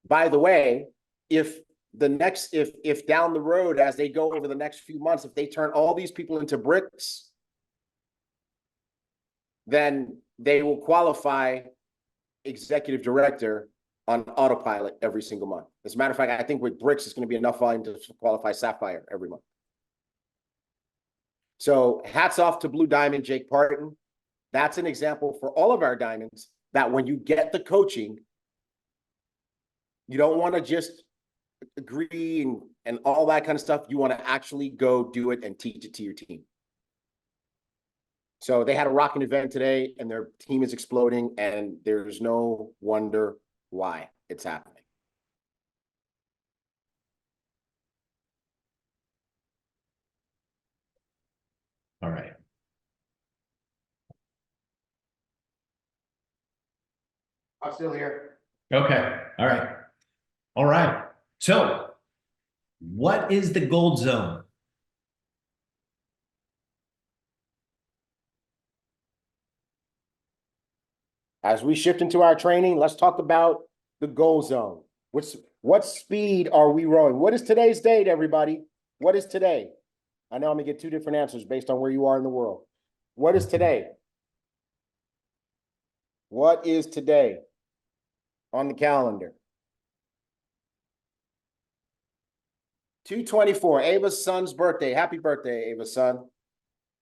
By the way, if down the road, as they go over the next few months, if they turn all these people into bricks, then they will qualify executive director on autopilot every single month. As a matter of fact, I think with bricks, it's going to be enough volume to qualify sapphire every month. So hats off to Blue Diamond, Jake Parton. That's an example for all of our diamonds that when you get the coaching, you don't want to just agree and all that kind of stuff. You want to actually go do it and teach it to your team. So they had a rocking event today and their team is exploding, and there's no wonder why it's happening. All right. I'm still here. Okay. All right. All right. So what is the gold zone? As we shift into our training, let's talk about the goal zone. What speed are we rowing? What is today's date, everybody? What is today? I know I'm gonna get 2 different answers based on where you are in the world. What is today? What is today on the calendar? 2/24, Ava's son's birthday. Happy birthday, Ava's son.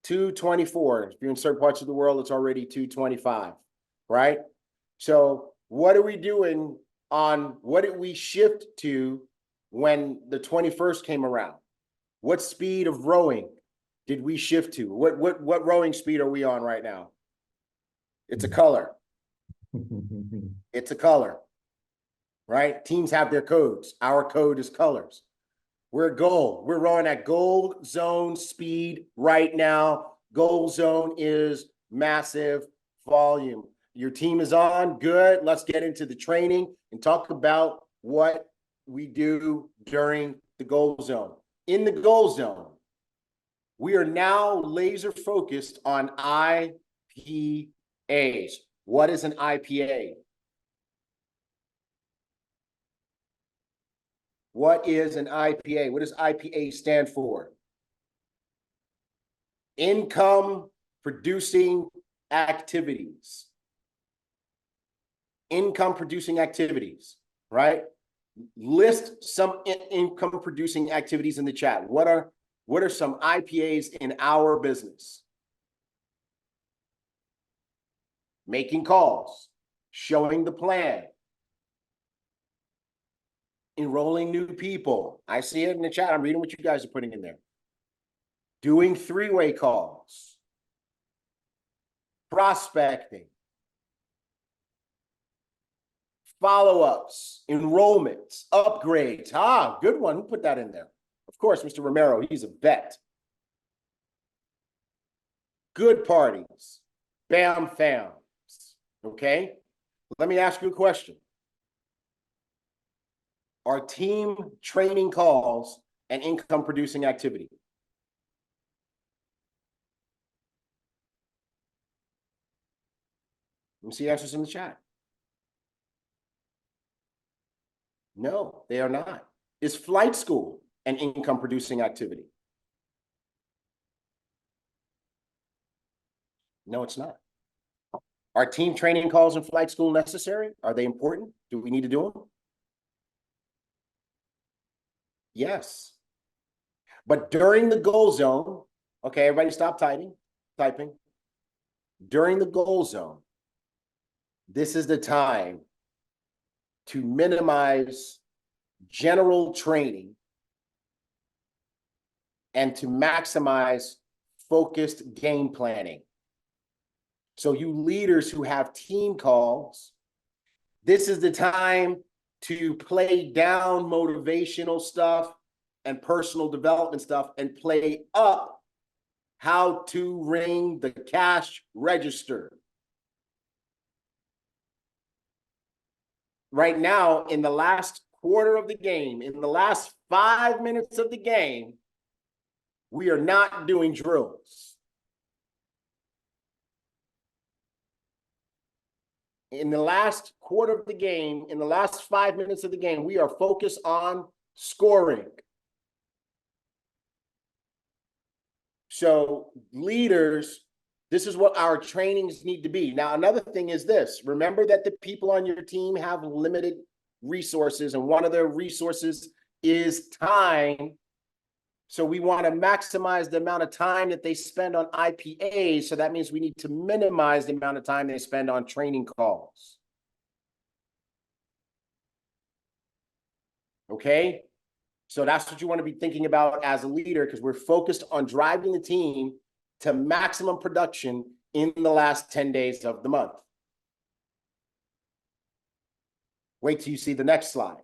2/24. If you're in certain parts of the world, it's already 2/25, right? So what are we doing what did we shift to when the 21st came around? What speed of rowing did we shift to? What rowing speed are we on right now? It's a color. It's a color, right? Teams have their codes. Our code is colors. We're gold. We're rowing at gold zone speed right now. Gold zone is massive volume. Your team is on. Good. Let's get into the training and talk about what we do during the gold zone. In the gold zone, we are now laser focused on IPAs. What is an IPA? What is an IPA? What does IPA stand for? Income producing activities. Income producing activities, right? List some income producing activities in the chat. What are some IPAs in our business? Making calls, showing the plan, enrolling new people. I see it in the chat. I'm reading what you guys are putting in there. Doing 3-way calls, prospecting, follow-ups, enrollments, upgrades. Good one. Who put that in there? Of course, Mr. Romero. He's a vet. Good parties. Bam fams. Okay? Let me ask you a question. Are team training calls an income producing activity? Let me see answers in the chat. No, they are not. Is flight school an income producing activity? No, it's not. Are team training calls in flight school necessary? Are they important? Do we need to do them? Yes. But during the goal zone, okay, everybody stop typing. During the goal zone, this is the time to minimize general training and to maximize focused game planning. So you leaders who have team calls, this is the time to play down motivational stuff and personal development stuff and play up how to ring the cash register. Right now, in the last quarter of the game, in the last 5 minutes of the game, we are not doing drills. In the last quarter of the game, in the last 5 minutes of the game, we are focused on scoring. So leaders, this is what our trainings need to be. Now, another thing is this. Remember that the people on your team have limited resources, and one of their resources is time. So we want to maximize the amount of time that they spend on IPAs. So that means we need to minimize the amount of time they spend on training calls. Okay? So that's what you want to be thinking about as a leader, because we're focused on driving the team to maximum production in the last 10 days of the month. Wait till you see the next slide.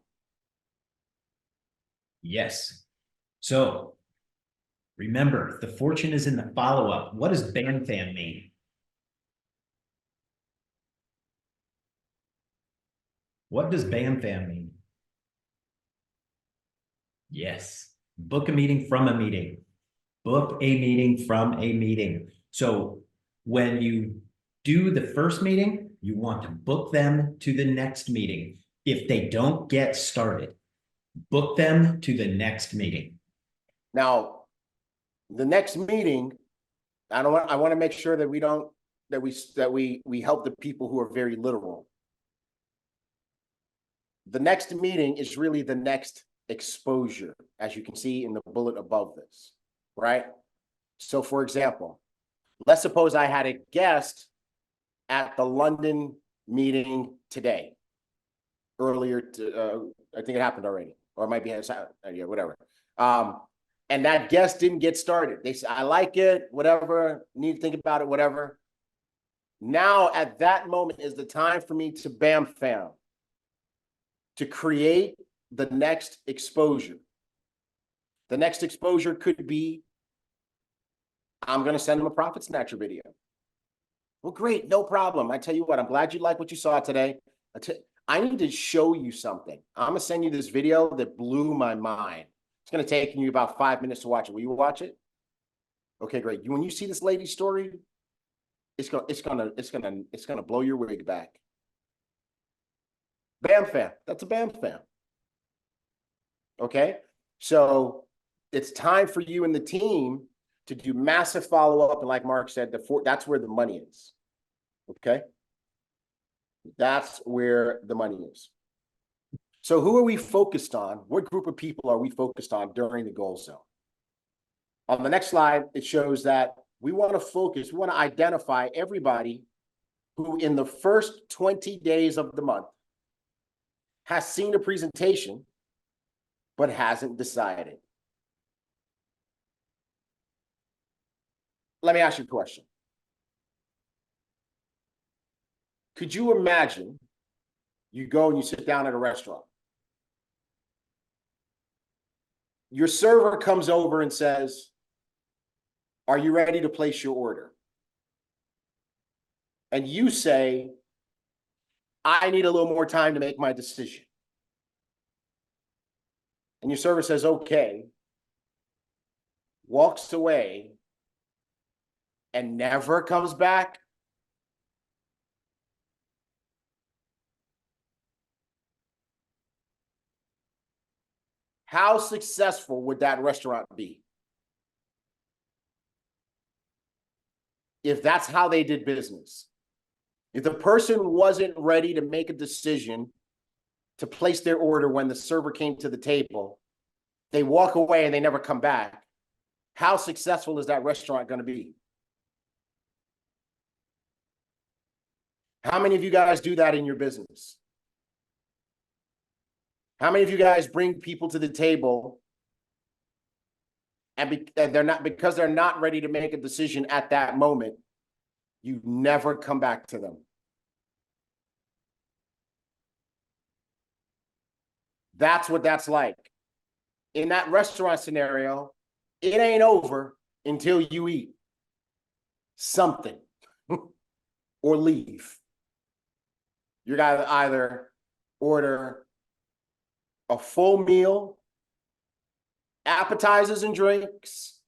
Yes. So remember, the fortune is in the follow-up. What does BAM fam mean? What does BAM fam mean? Yes. Book a meeting from a meeting. Book a meeting from a meeting. So when you do the first meeting, you want to book them to the next meeting. If they don't get started, book them to the next meeting. Now, the next meeting, I want to make sure that we don't, that we help the people who are very literal. The next meeting is really the next exposure, as you can see in the bullet above this, right? So for example, let's suppose I had a guest at the London meeting today, earlier I think it happened already, or it might be, yeah, whatever. And that guest didn't get started. They said, I like it, whatever, need to think about it, whatever. Now, at that moment is the time for me to BAM fam, to create the next exposure. The next exposure could be, I'm going to send them a Profit Snatcher video. Well, great, no problem. I tell you what, I'm glad you like what you saw today. I need to show you something. I'm going to send you this video that blew my mind. It's going to take you about 5 minutes to watch it. Will you watch it? Okay, great. When you see this lady's story, it's gonna blow your wig back. BAM fam. That's a BAM fam. Okay, so it's time for you and the team to do massive follow-up, and like Mark said, that's where the money is. Okay, that's where the money is. So who are we focused on? What group of people are we focused on during the goal zone? On the next slide, it shows that we want to focus, we want to identify everybody who in the first 20 days of the month has seen a presentation, but hasn't decided. Let me ask you a question. Could you imagine you go and you sit down at a restaurant? Your server comes over and says, are you ready to place your order? And you say, I need a little more time to make my decision. And your server says, okay, walks away, and never comes back. How successful would that restaurant be if that's how they did business? If the person wasn't ready to make a decision to place their order when the server came to the table, they walk away and they never come back, how successful is that restaurant going to be? How many of you guys do that in your business? How many of you guys bring people to the table and they're not, because they're not ready to make a decision at that moment, you never come back to them? That's what that's like. In that restaurant scenario, it ain't over until you eat something or leave. You gotta either order a full meal, appetizers and drinks,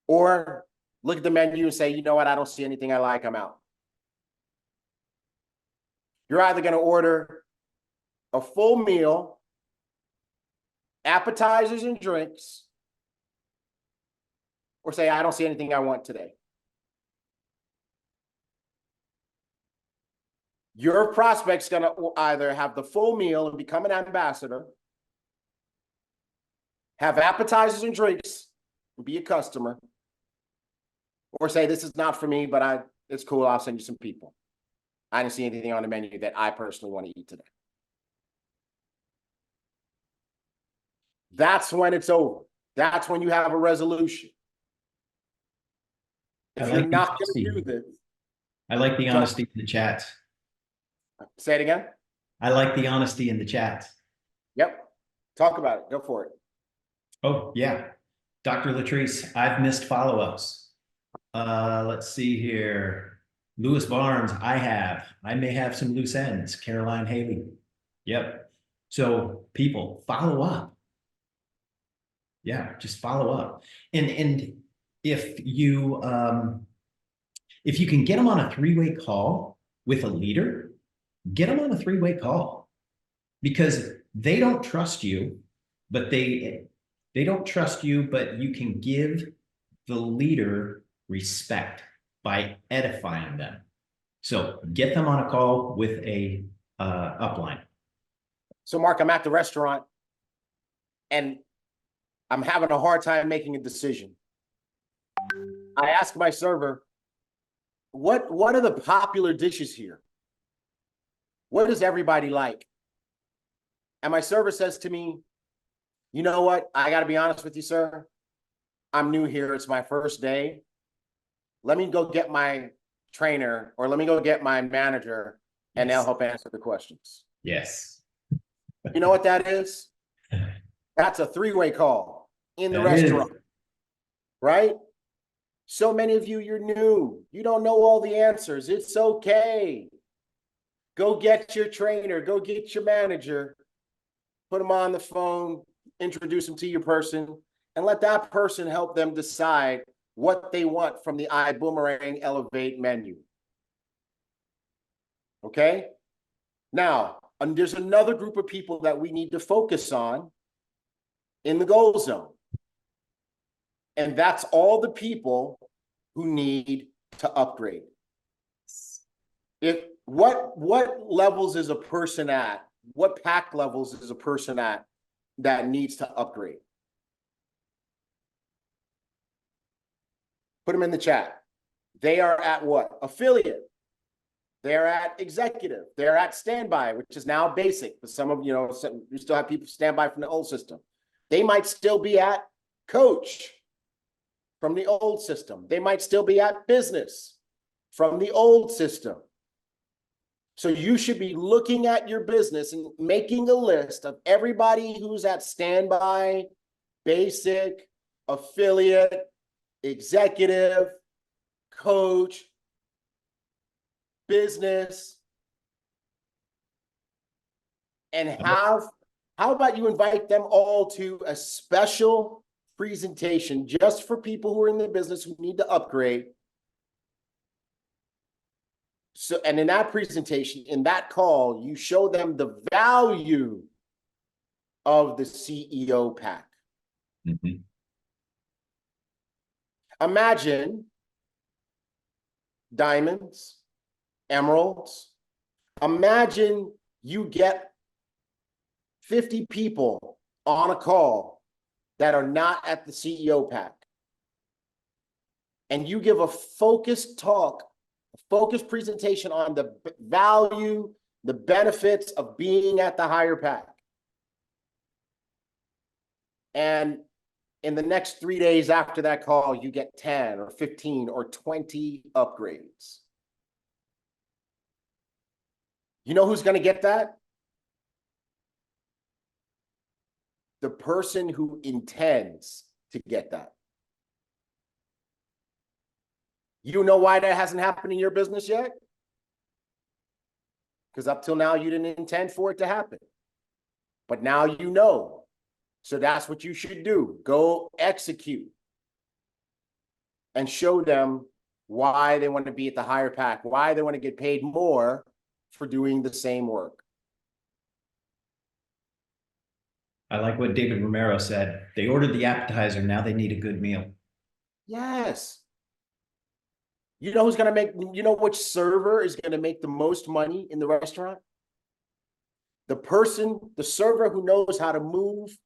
or look at the menu and say, you know what, I don't see anything I like, I'm out. You're either going to order a full meal, appetizers and drinks, or say, I don't see anything I want today. Your prospect's going to either have the full meal and become an ambassador, have appetizers and drinks and be a customer, or say, this is not for me, but it's cool, I'll send you some people. I didn't see anything on the menu that I personally want to eat today. That's when it's over. That's when you have a resolution. If you're not going to do this. I like the honesty in the chat. Say it again. I like the honesty in the chat. Yep. Talk about it. Go for it. Oh, yeah. Dr. Latrice, I've missed follow-ups. Let's see here. Lewis Barnes, I may have some loose ends. Caroline Haley. Yep. So people, follow up. Yeah, just follow up. And if you can get them on a three-way call with a leader, get them on a three-way call, because they don't trust you, but they don't trust you, but you can give the leader respect by edifying them. So get them on a call with a upline. So Mark, I'm at the restaurant and I'm having a hard time making a decision. I ask my server, what are the popular dishes here? What does everybody like? And my server says to me, you know what? I got to be honest with you, sir. I'm new here. It's my first day. Let me go get my trainer, or let me go get my manager, and they'll help answer the questions. Yes. You know what that is? That's a three-way call in the restaurant, right? So many of you, you're new. You don't know all the answers. It's okay. Go get your trainer. Go get your manager. Put them on the phone. Introduce them to your person, and let that person help them decide what they want from the Ibüümerang Elevate menu. Okay? Now, and there's another group of people that we need to focus on in the goal zone. And that's all the people who need to upgrade. What levels is a person at? What pack levels is a person at that needs to upgrade? Put them in the chat. They are at what? Affiliate. They're at executive. They're at standby, which is now basic. But some of, you still have people standby from the old system. They might still be at coach from the old system. They might still be at business from the old system. So you should be looking at your business and making a list of everybody who's at standby, basic, affiliate, executive, coach, business, and how about you invite them all to a special presentation just for people who are in the business who need to upgrade. So, and in that presentation, in that call, you show them the value of the CEO pack. Mm-hmm. Imagine diamonds, emeralds. Imagine you get 50 people on a call that are not at the CEO pack. And you give a focused talk, a focused presentation on the value, the benefits of being at the higher pack. And in the next 3 days after that call, you get 10 or 15 or 20 upgrades. You know who's going to get that? the person who intends to get that. You know why that hasn't happened in your business yet? Because up till now, you didn't intend for it to happen. But now you know. So that's what you should do. Go execute. And show them why they want to be at the higher pack, why they want to get paid more for doing the same work. I like what David Romero said. They ordered the appetizer, now they need a good meal. Yes. You know who's going to make, you know which server is going to make the most money in the restaurant? The server who knows how to move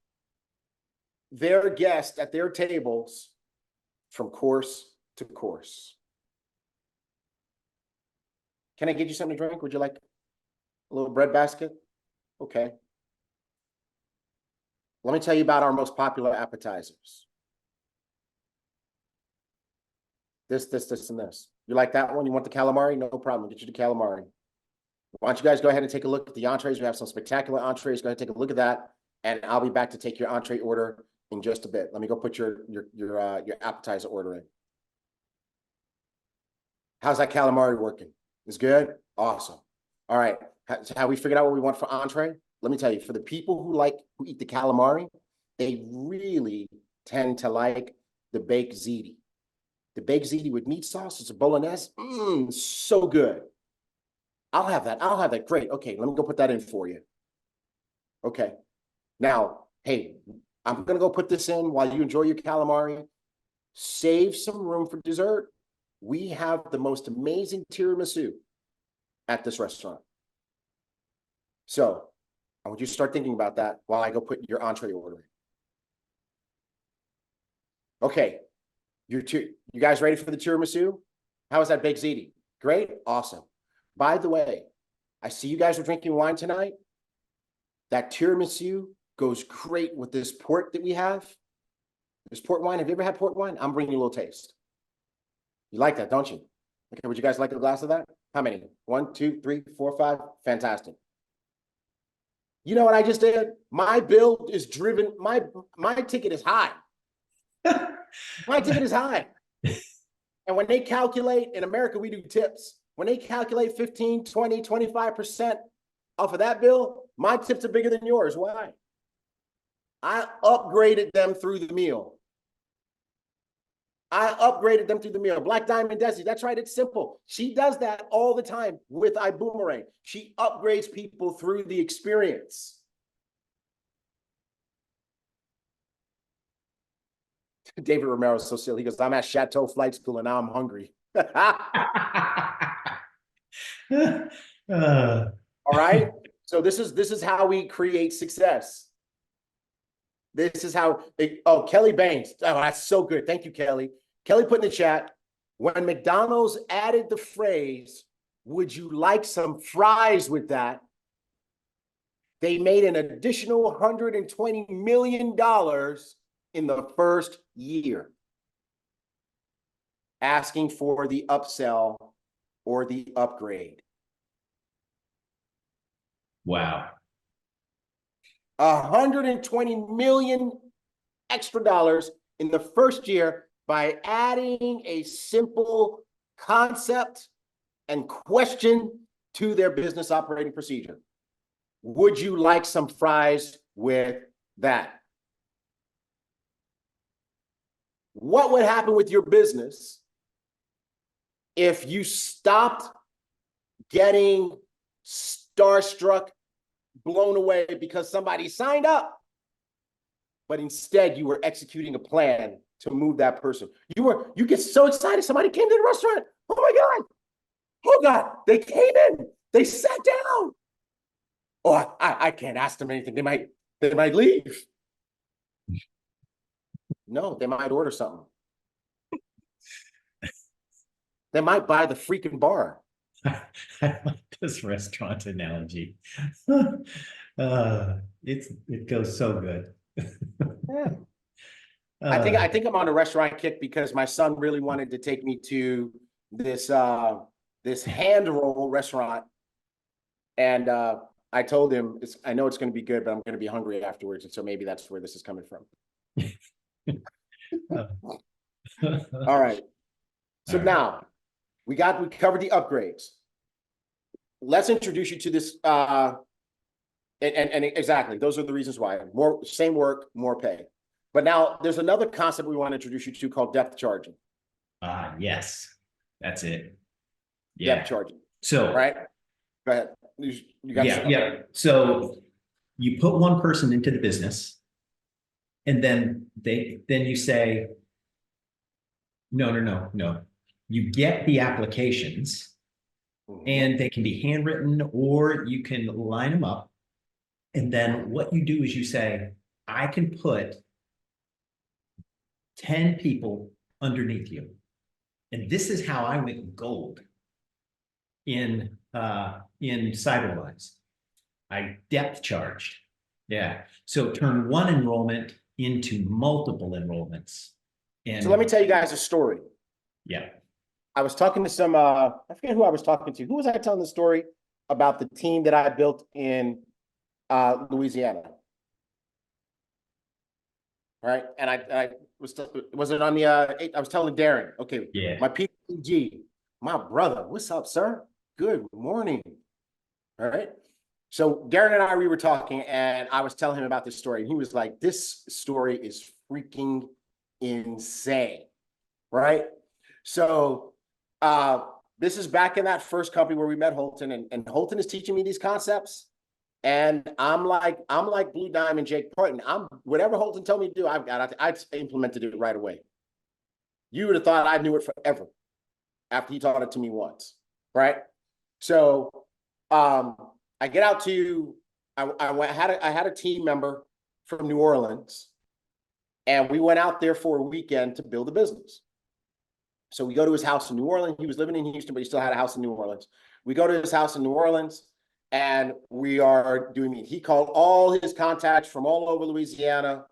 their guests at their tables from course to course. Can I get you something to drink? Would you like a little bread basket? Okay. Let me tell you about our most popular appetizers. This, and this. You like that one? You want the calamari? No problem. Get you the calamari. Why don't you guys go ahead and take a look at the entrees? We have some spectacular entrees. Go ahead and take a look at that, and I'll be back to take your entree order in just a bit. Let me go put your appetizer order in. How's that calamari working? It's good? Awesome. All right. How we figured out what we want for entree? Let me tell you, for the people who eat the calamari, they really tend to like the baked ziti. The baked ziti with meat sauce, it's a bolognese. So good. I'll have that. I'll have that. Great. Okay, let me go put that in for you. Okay. Now, hey, I'm going to go put this in while you enjoy your calamari. Save some room for dessert. We have the most amazing tiramisu at this restaurant. So I want you to start thinking about that while I go put your entree order in. Okay. You guys ready for the tiramisu? How is that baked ziti? Great? Awesome. By the way, I see you guys are drinking wine tonight. That tiramisu goes great with this port that we have. This port wine. Have you ever had port wine? I'm bringing you a little taste. You like that, don't you? Okay, would you guys like a glass of that? How many? 1, 2, 3, 4, 5. Fantastic. You know what I just did? My bill is driven. My ticket is high. My ticket is high. And when they calculate, in America, we do tips. When they calculate 15, 20, 25% off of that bill, my tips are bigger than yours. Why? I upgraded them through the meal. Black Diamond Desi, that's right, it's simple. She does that all the time with Ibüümerang. She upgrades people through the experience. David Romero is so silly. He goes, I'm at Chateau Flight School and now I'm hungry. All right. So this is how we create success. This is how Kelly Baines. Oh, that's so good. Thank you, Kelly. Kelly put in the chat, when McDonald's added the phrase, would you like some fries with that? They made an additional $120 million in the first year, asking for the upsell or the upgrade. Wow. $120 million extra dollars in the first year by adding a simple concept and question to their business operating procedure. Would you like some fries with that? What would happen with your business if you stopped getting starstruck, blown away because somebody signed up, but instead you were executing a plan to move that person? You get so excited. Somebody came to the restaurant. Oh my God. Oh God. They came in. They sat down. Oh, I can't ask them anything. They might leave. No, they might order something. They might buy the freaking bar. I like this restaurant analogy. It goes so good. Yeah. I think I'm on a restaurant kick because my son really wanted to take me to this hand roll restaurant, and I told him, I know it's going to be good, but I'm going to be hungry afterwards. And so maybe that's where this is coming from. All right. So All right. now we covered the upgrades. Let's introduce you to this. And exactly, those are the reasons why. More, same work, more pay. But now there's another concept we want to introduce you to called depth charging. Yes, that's it. Yeah. Depth charging. So, Right. Go ahead. You got yeah. So you put one person into the business, and then you say, no. You get the applications, and they can be handwritten, or you can line them up. And then what you do is you say, I can put 10 people underneath you. And this is how I went gold in Cyberwise. I depth charged. Yeah. So turn one enrollment into multiple enrollments. And so let me tell you guys a story. Yeah. I was talking to some, I forget who I was talking to. Who was I telling the story about the team that I built in Louisiana? All right. And I was it on the, I was telling Darren, okay, Yeah. my PG, my brother, what's up, sir? Good morning. All right. So Darren and we were talking, and I was telling him about this story. And he was like, this story is freaking insane. Right. So this is back in that first company where we met Holton, and Holton is teaching me these concepts. And I'm like Blue Diamond Jake Parton. Whatever Holton told me to do, I implemented it right away. You would have thought I knew it forever after he taught it to me once, right? So I get out to, I had a team member from New Orleans, and we went out there for a weekend to build a business. So we go to his house in New Orleans. He was living in Houston, but he still had a house in New Orleans. We go to his house in New Orleans, and we are doing meetings. He called all his contacts from all over Louisiana,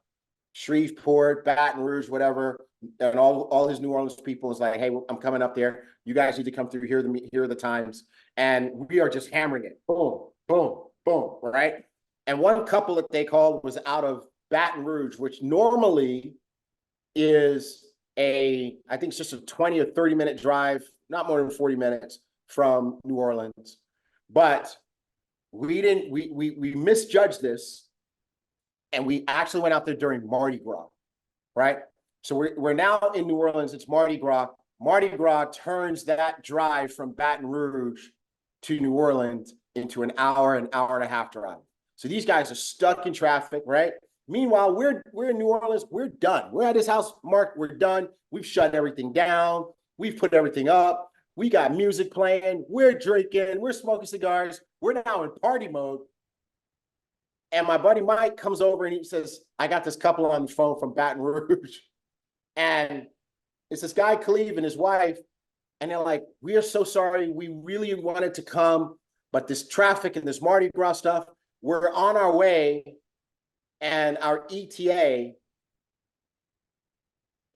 Shreveport, Baton Rouge, whatever, and all his New Orleans people is like, hey, I'm coming up there. You guys need to come through. Here are the times. And we are just hammering it. Boom, boom, boom, right? And one couple that they called was out of Baton Rouge, which normally is I think it's just a 20 or 30-minute drive, not more than 40 minutes from New Orleans. But we misjudged this, and we actually went out there during Mardi Gras, right? So we're now in New Orleans. It's Mardi Gras. Mardi Gras turns that drive from Baton Rouge to New Orleans into an hour and a half drive. So these guys are stuck in traffic, right? Meanwhile, we're in New Orleans. We're done. We're at his house, Mark. We're done. We've shut everything down. We've put everything up. We got music playing. We're drinking. We're smoking cigars. We're now in party mode. And my buddy Mike comes over and he says, I got this couple on the phone from Baton Rouge. And it's this guy, Cleve, and his wife. And they're like, we are so sorry. We really wanted to come, but this traffic and this Mardi Gras stuff, we're on our way. And our ETA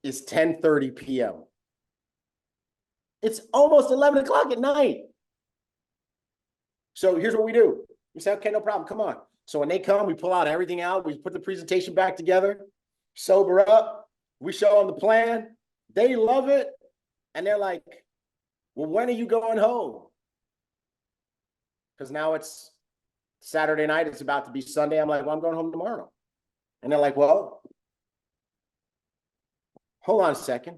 is 10:30 p.m. It's almost 11 o'clock at night. So here's what we do. We say, okay, no problem. Come on. So when they come, we pull out everything out. We put the presentation back together, sober up. We show them the plan. They love it. And they're like, well, when are you going home? Because now it's Saturday night. It's about to be Sunday. I'm like, well, I'm going home tomorrow. And they're like, well, hold on a second.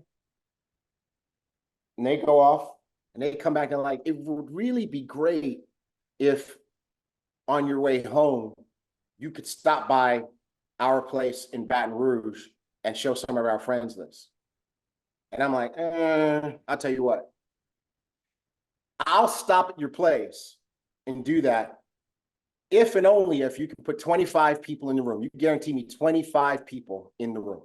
And they go off and they come back and like, it would really be great if on your way home, you could stop by our place in Baton Rouge and show some of our friends this. And I'm like, I'll tell you what. I'll stop at your place and do that if and only if you can put 25 people in the room. You guarantee me 25 people in the room.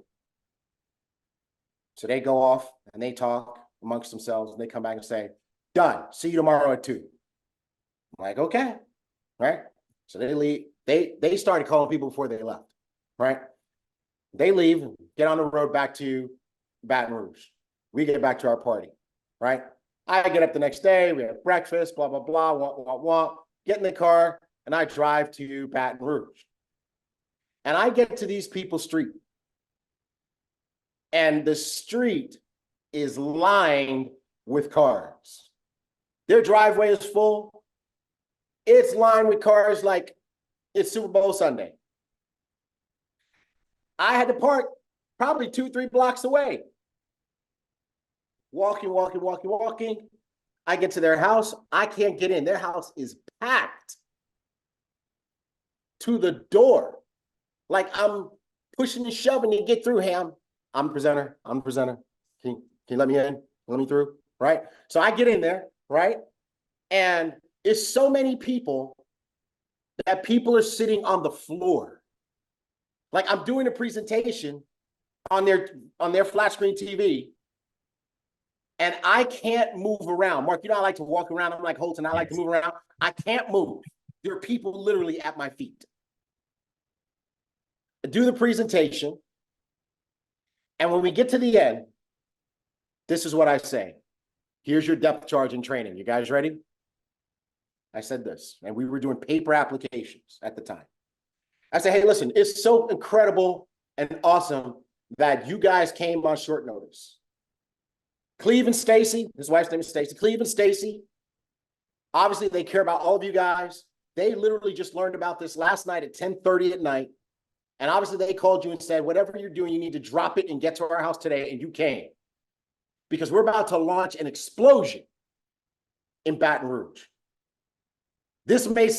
So they go off and they talk amongst themselves and they come back and say, done. See you tomorrow at 2. I'm like, okay. Right. So they leave. They started calling people before they left. Right. They leave and get on the road back to Baton Rouge. We get back to our party. Right. I get up the next day. We have breakfast, blah, blah, blah, wah, wah, wah. Get in the car. and I drive to Baton Rouge. And I get to these people's street. And the street is lined with cars. Their driveway is full. It's lined with cars like it's Super Bowl Sunday. I had to park probably 2-3 blocks away. Walking. I get to their house. I can't get in. Their house is packed to the door. Like I'm pushing and shoving to get through. Hey, I'm the presenter. Can you let me in? Let me through, right? So I get in there, right? And it's so many people that people are sitting on the floor. Like I'm doing a presentation on their flat screen TV, and I can't move around. Mark, you know I like to walk around. I'm like Holton, I like to move around. I can't move. There are people literally at my feet. I do the presentation, and when we get to the end, this is what I say. Here's your depth charge and training. You guys ready? I said this, and we were doing paper applications at the time. I said, hey, listen, it's so incredible and awesome that you guys came on short notice. Cleve and Stacy, his wife's name is Stacy. Cleve and Stacy, obviously they care about all of you guys. They literally just learned about this last night at 10:30 at night. And obviously they called you and said, whatever you're doing, you need to drop it and get to our house today. And you came because we're about to launch an explosion in Baton Rouge. This made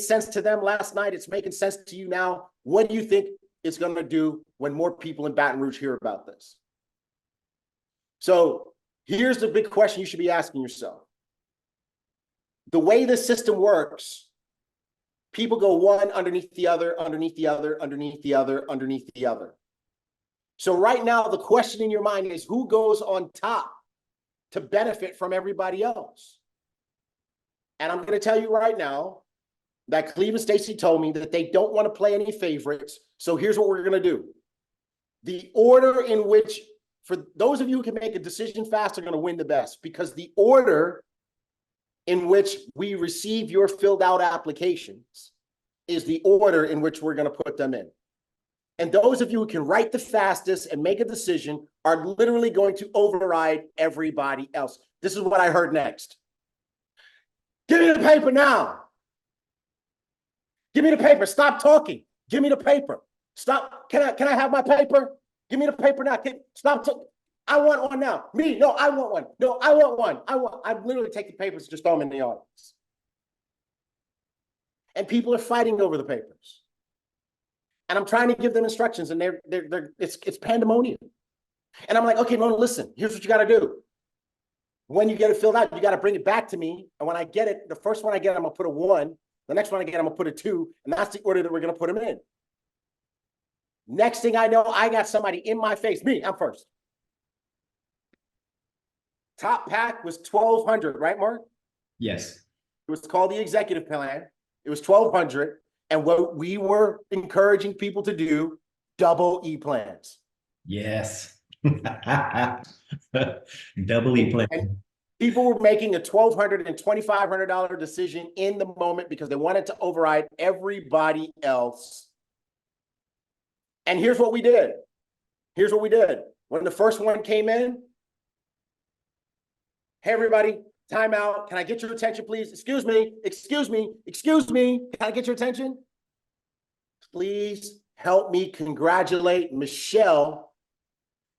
sense to them last night. It's making sense to you now. What do you think it's going to do when more people in Baton Rouge hear about this? So here's the big question you should be asking yourself. The way this system works, people go one underneath the other, underneath the other, underneath the other, underneath the other. So right now, the question in your mind is who goes on top to benefit from everybody else? And I'm going to tell you right now that Cleve and Stacy told me that they don't want to play any favorites. So here's what we're going to do. The order in which, for those of you who can make a decision fast, are going to win the best, because the order in which we receive your filled out applications is the order in which we're going to put them in. And those of you who can write the fastest and make a decision are literally going to override everybody else. This is what I heard next. Give me the paper now. Give me the paper. Stop talking. Give me the paper. Stop. Can I have my paper? Give me the paper now. Stop talking. I want one now. Me, no, I want one. No, I want one. I literally take the papers, just throw them in the audience. And people are fighting over the papers. And I'm trying to give them instructions, and it's pandemonium. And I'm like, okay, Mona, listen, here's what you got to do. When you get it filled out, you got to bring it back to me. And when I get it, the first one I get, I'm going to put a 1. The next one I get, I'm going to put a 2. And that's the order that we're going to put them in. Next thing I know, I got somebody in my face. Me, I'm first. Top pack was 1,200, right, Mark? Yes. It was called the executive plan. It was 1,200. And what we were encouraging people to do, double E plans. Yes. Double E plan. And people were making a $1,200 and $2,500 decision in the moment because they wanted to override everybody else. And here's what we did. Here's what we did. When the first one came in, hey, everybody, time out. Can I get your attention, please? Excuse me. Can I get your attention? Please help me congratulate Michelle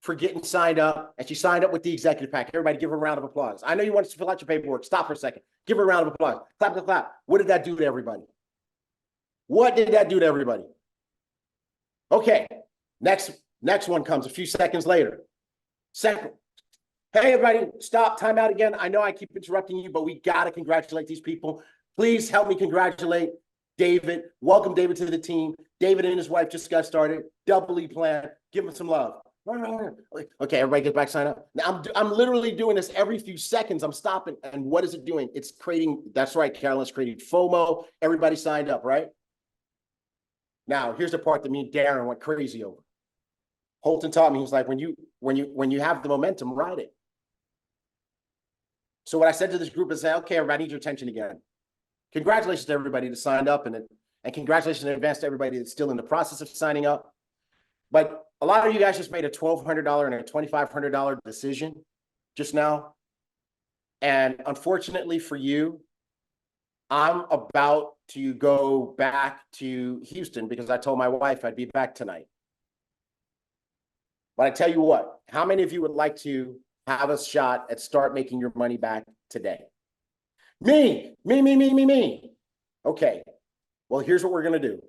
for getting signed up. And she signed up with the executive pack. Everybody give her a round of applause. I know you want to fill out your paperwork. Stop for a second. Give her a round of applause. Clap, clap, clap. What did that do to everybody? What did that do to everybody? Okay, next one comes a few seconds later. Second. Hey, everybody, stop, time out again. I know I keep interrupting you, but we got to congratulate these people. Please help me congratulate David. Welcome David to the team. David and his wife just got started. Double E plan. Give him some love. Okay, everybody get back, sign up. Now, I'm literally doing this every few seconds. I'm stopping. And what is it doing? It's creating, that's right, Carolyn's creating FOMO. Everybody signed up, right? Now, here's the part that me and Darren went crazy over. Holton taught me, he was like, when you have the momentum, ride it. So what I said to this group is, okay, everybody, I need your attention again. Congratulations to everybody that signed up, and congratulations in advance to everybody that's still in the process of signing up. But a lot of you guys just made a $1,200 and a $2,500 decision just now. And unfortunately for you, I'm about to go back to Houston because I told my wife I'd be back tonight. But I tell you what, how many of you would like to have a shot at start making your money back today? Me. Okay, well, here's what we're going to do.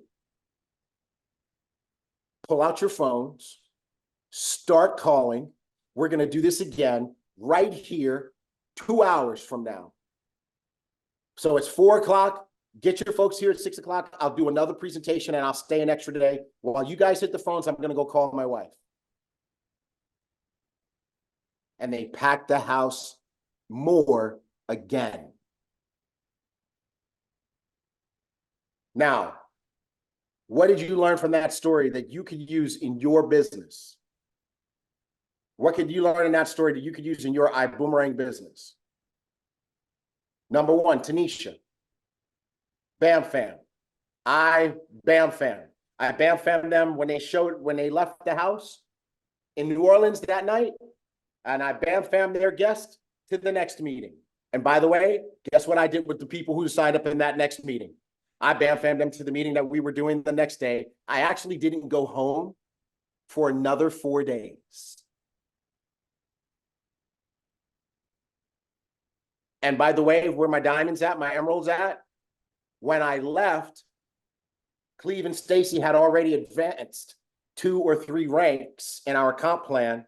Pull out your phones, start calling. We're going to do this again right here, 2 hours from now. So it's 4 o'clock. Get your folks here at 6 o'clock. I'll do another presentation and I'll stay an extra day. While you guys hit the phones, I'm going to go call my wife. And they packed the house more again. Now, what did you learn from that story that you could use in your business? What could you learn in that story that you could use in your Ibüümerang business? Number one, Tanisha. BAM fam. I BAM fam them when they left the house in New Orleans that night, and I BAM fam their guest to the next meeting. And by the way, guess what I did with the people who signed up in that next meeting? I BAM fammed them to the meeting that we were doing the next day. I actually didn't go home for another 4 days. And by the way, where my diamonds at, my emeralds at, when I left, Cleve and Stacy had already advanced 2 or 3 ranks in our comp plan.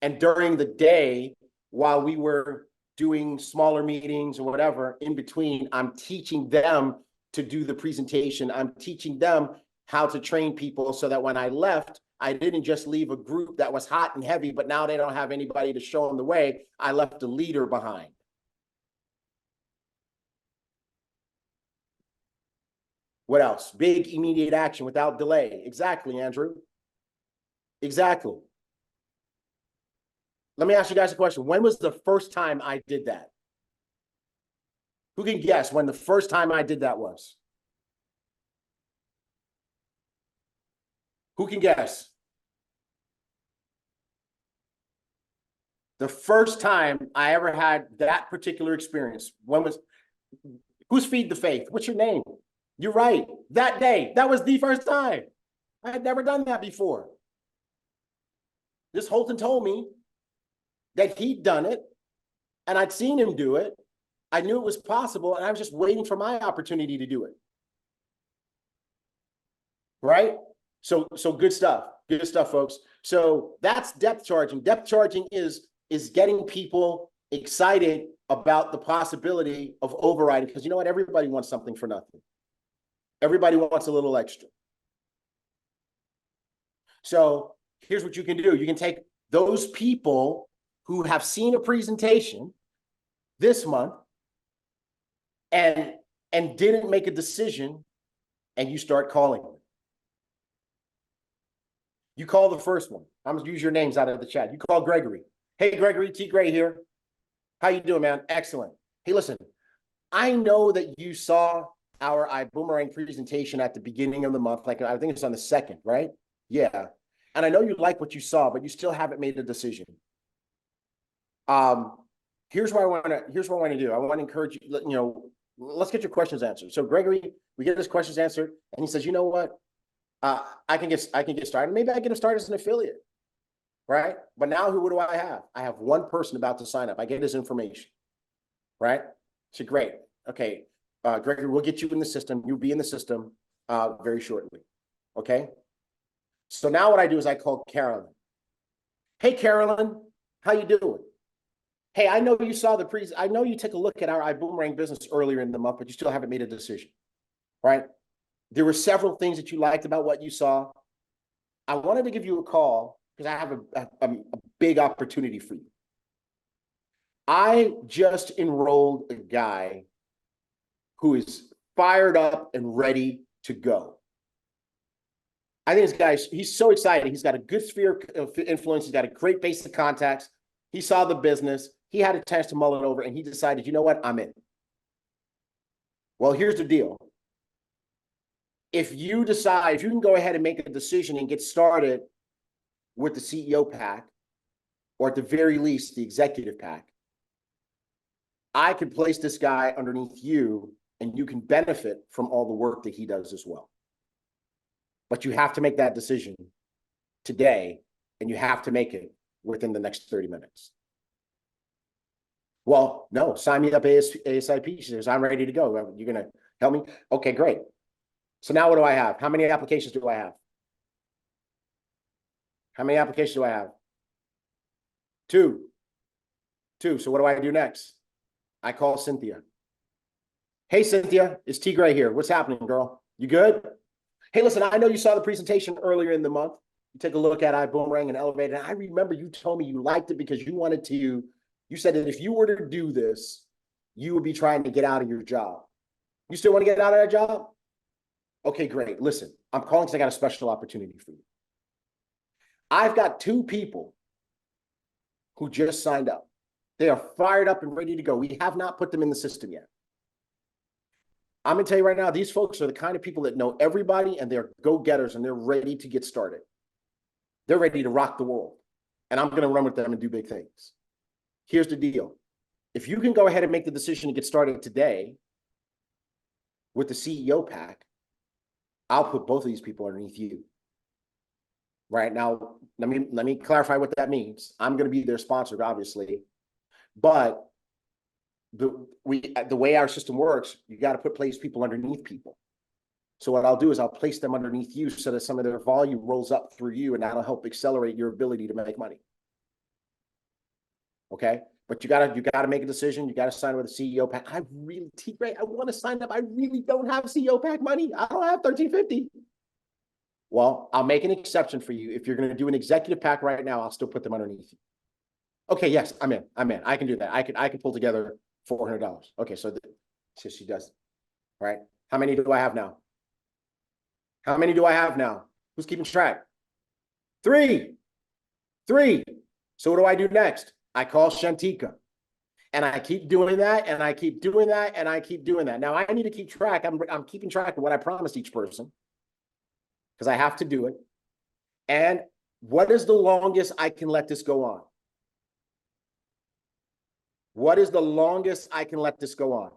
And during the day, while we were doing smaller meetings or whatever, in between, I'm teaching them to do the presentation. I'm teaching them how to train people so that when I left, I didn't just leave a group that was hot and heavy, but now they don't have anybody to show them the way. I left a leader behind. What else? Big immediate action without delay. Exactly, Andrew. Exactly. Let me ask you guys a question. When was the first time I did that? Who can guess when the first time I did that was? Who can guess? The first time I ever had that particular experience, when was, who's Feed the Faith? What's your name? You're right. That day, that was the first time. I had never done that before. This Holton told me that he'd done it, and I'd seen him do it. I knew it was possible, and I was just waiting for my opportunity to do it. Right? So good stuff. Good stuff, folks. So that's depth charging. Depth charging is getting people excited about the possibility of overriding, because you know what? Everybody wants something for nothing. Everybody wants a little extra. So here's what you can do. You can take those people who have seen a presentation this month and didn't make a decision, and you start calling them. You call the first one. I'm going to use your names out of the chat. You call Gregory. Hey, Gregory, T. Gray here. How you doing, man? Excellent. Hey, listen, I know that you saw our Ibüümerang presentation at the beginning of the month. Like, I think it's on the 2nd, right? Yeah. And I know you like what you saw, but you still haven't made a decision. Here's what I want to do. I want to encourage you, you know, let's get your questions answered. So Gregory, we get his questions answered, and he says, you know what? I can get started. Maybe I get him started as an affiliate, right? But now what do I have? I have one person about to sign up. I get his information, right? So great. Okay, Gregory, we'll get you in the system. You'll be in the system very shortly. Okay. So now what I do is I call Carolyn. Hey, Carolyn, how you doing? Hey, I know you saw the I know you took a look at our Ibüümerang business earlier in the month, but you still haven't made a decision, right? There were several things that you liked about what you saw. I wanted to give you a call because I have a big opportunity for you. I just enrolled a guy who is fired up and ready to go. I think this guy, he's so excited. He's got a good sphere of influence. He's got a great base of contacts. He saw the business. He had a chance to mull it over, and he decided, you know what, I'm in. Well, here's the deal. If you decide, if you can go ahead and make a decision and get started with the CEO pack, or at the very least, the executive pack, I could place this guy underneath you and you can benefit from all the work that he does as well. But you have to make that decision today, and you have to make it within the next 30 minutes. Well, no, sign me up ASAP. She says, I'm ready to go. You're going to help me? Okay, great. So now what do I have? How many applications do I have? How many applications do I have? Two. So what do I do next? I call Cynthia. Hey, Cynthia, it's T. Gray here. What's happening, girl? You good? Hey, listen, I know you saw the presentation earlier in the month. You take a look at Ibüümerang and Elevate. And I remember you told me you liked it because you wanted to, you said that if you were to do this, you would be trying to get out of your job. You still want to get out of that job? Okay, great. Listen, I'm calling because I got a special opportunity for you. I've got two people who just signed up. They are fired up and ready to go. We have not put them in the system yet. I'm going to tell you right now, these folks are the kind of people that know everybody, and they're go-getters, and they're ready to get started. They're ready to rock the world. And I'm going to run with them and do big things. Here's the deal. If you can go ahead and make the decision to get started today with the CEO pack, I'll put both of these people underneath you. Right now, let me clarify what that means. I'm going to be their sponsor, obviously, but the way our system works, you got to place people underneath people. So what I'll do is I'll place them underneath you so that some of their volume rolls up through you, and that'll help accelerate your ability to make money. Okay, but you gotta make a decision. You gotta sign with a CEO pack. I want to sign up. I really don't have CEO pack money. I don't have 1350. Well, I'll make an exception for you. If you're going to do an executive pack right now, I'll still put them underneath you. Okay, yes, I'm in. I can do that. I can pull together $400. Okay, so she does it. All right. How many do I have now? How many do I have now? Who's keeping track? Three. So what do I do next? I call Shantika, and I keep doing that, and I keep doing that, and I keep doing that. Now I need to keep track. I'm keeping track of what I promised each person, because I have to do it. And what is the longest I can let this go on? What is the longest I can let this go on?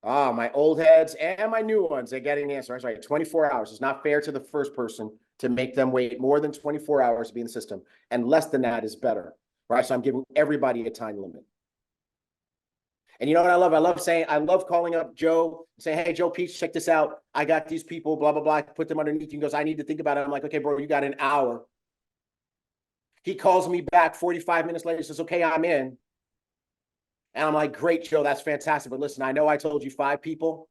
Ah, my old heads and my new ones, they're getting the answer. That's right, 24 hours. It's not fair to the first person to make them wait more than 24 hours to be in the system, and less than that is better, right? So I'm giving everybody a time limit. And you know what I love? I love calling up Joe, saying, hey, Joe Peach, check this out. I got these people, blah, blah, blah. I put them underneath you. He goes, I need to think about it. I'm like, okay, bro, you got an hour. He calls me back 45 minutes later, says, okay, I'm in. And I'm like, great, Joe, that's fantastic. But listen, I know I told you 5 people,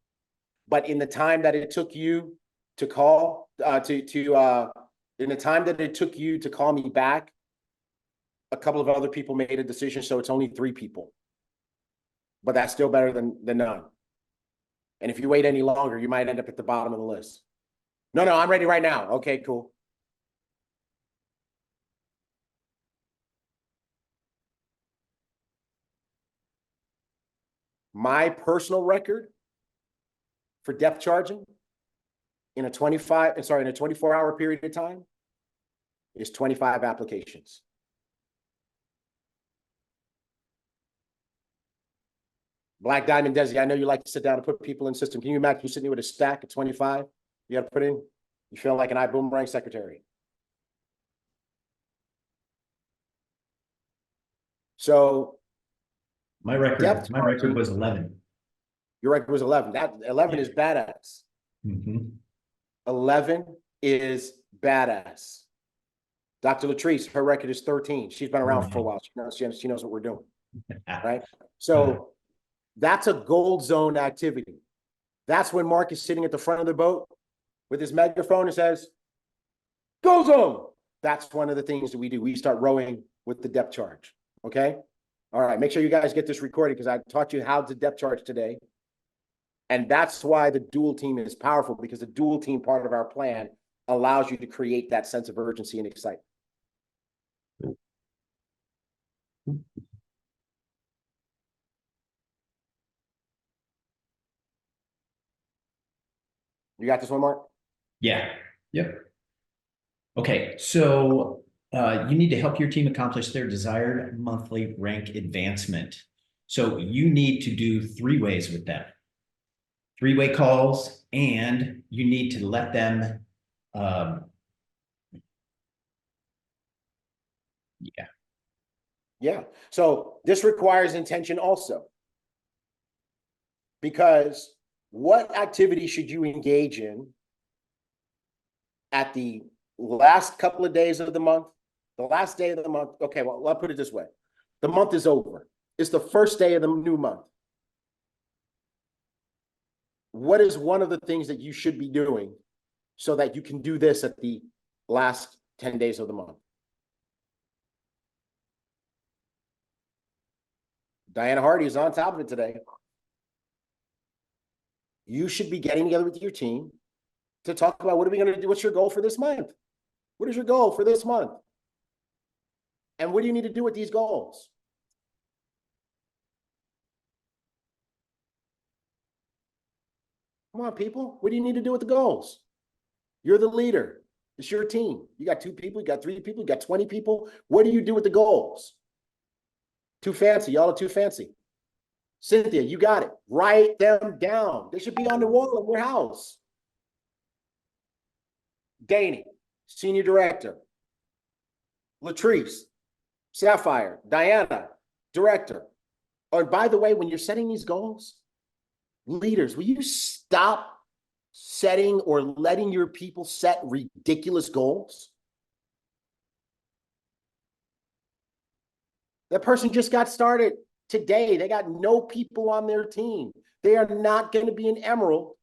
but in the time that it took you to call, in the time that it took you to call me back, a couple of other people made a decision, so it's only 3 people. But that's still better than none. And if you wait any longer, you might end up at the bottom of the list. No, I'm ready right now. Okay, cool. My personal record for depth charging in a 24-hour period of time is 25 applications. Black Diamond Desi, I know you like to sit down and put people in the system. Can you imagine you sitting here with a stack of 25? You got to put in, you feel like an Ibüümerang secretary. So my record was 11. Your record was 11. That 11 is badass. 11 is badass. Dr. Latrice, her record is 13. She's been around for a while. She knows what we're doing, right? So that's a gold zone activity. That's when Mark is sitting at the front of the boat with his megaphone and says, "Go zone." That's one of the things that we do. We start rowing with the depth charge. Okay. All right. Make sure you guys get this recorded, because I taught you how to depth charge today. And that's why the dual team is powerful, because the dual team part of our plan allows you to create that sense of urgency and excitement. You got this one, Mark? Yeah. Yep. Okay. So you need to help your team accomplish their desired monthly rank advancement. So you need to do 3 ways with them. 3-way calls, and you need to let them, yeah. Yeah. So this requires intention also. Because what activity should you engage in at the last couple of days of the month, the last day of the month? Okay, well, I'll put it this way. The month is over. It's the first day of the new month. What is one of the things that you should be doing so that you can do this at the last 10 days of the month? Diana Hardy is on top of it today. You should be getting together with your team to talk about, what are we going to do? What's your goal for this month? What is your goal for this month? And what do you need to do with these goals? Come on, people. What do you need to do with the goals? You're the leader. It's your team. You got 2 people, you got 3 people, you got 20 people. What do you do with the goals? Too fancy. Y'all are too fancy. Cynthia, you got it. Write them down. They should be on the wall in your house. Danny, Senior Director. Latrice, Sapphire, Diana, Director. Oh, and by the way, when you're setting these goals, leaders, will you stop setting or letting your people set ridiculous goals? That person just got started today. They got no people on their team. They are not going to be an emerald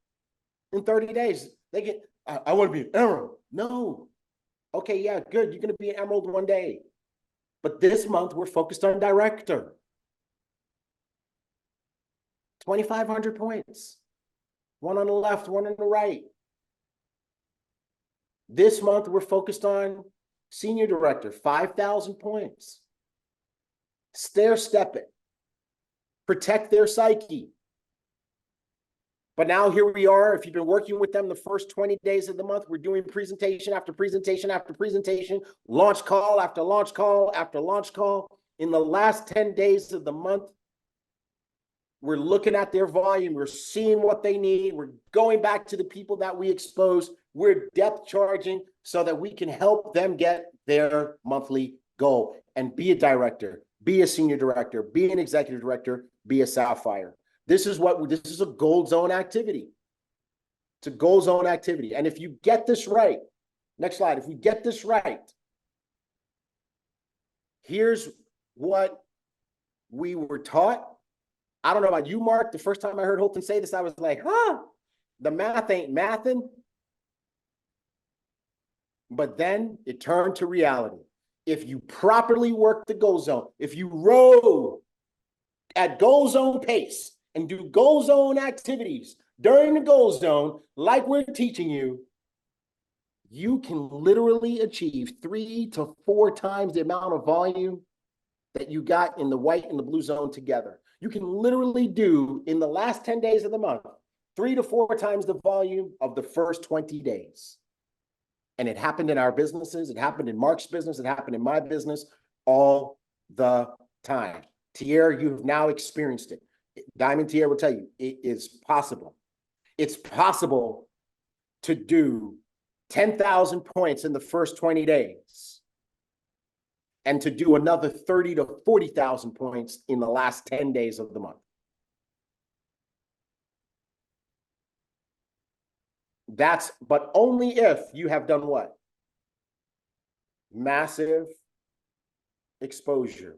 in 30 days. They get, I want to be an emerald. No. Okay, yeah, good. You're going to be an emerald one day. But this month, we're focused on director. 2,500 points. One on the left, one on the right. This month, we're focused on senior director, 5,000 points. Stair-step it. Protect their psyche. But now here we are. If you've been working with them the first 20 days of the month, we're doing presentation after presentation after presentation, launch call after launch call after launch call. In the last 10 days of the month, we're looking at their volume. We're seeing what they need. We're going back to the people that we expose. We're depth charging so that we can help them get their monthly goal and be a director, be a senior director, be an executive director, be a Sapphire. This is a gold zone activity. It's a gold zone activity. And if you get this right, next slide, if we get this right, here's what we were taught. I don't know about you, Mark. The first time I heard Holton say this, I was like, huh, the math ain't mathing. But then it turned to reality. If you properly work the goal zone, if you row at goal zone pace and do goal zone activities during the goal zone, like we're teaching you, you can literally achieve 3 to 4 times the amount of volume that you got in the white and the blue zone together. You can literally do, in the last 10 days of the month, 3 to 4 times the volume of the first 20 days. And it happened in our businesses. It happened in Mark's business. It happened in my business all the time. Tierra, you've now experienced it. Diamond Tierra will tell you, it is possible. It's possible to do 10,000 points in the first 20 days and to do another 30 to 40,000 points in the last 10 days of the month. But only if you have done what? Massive exposure,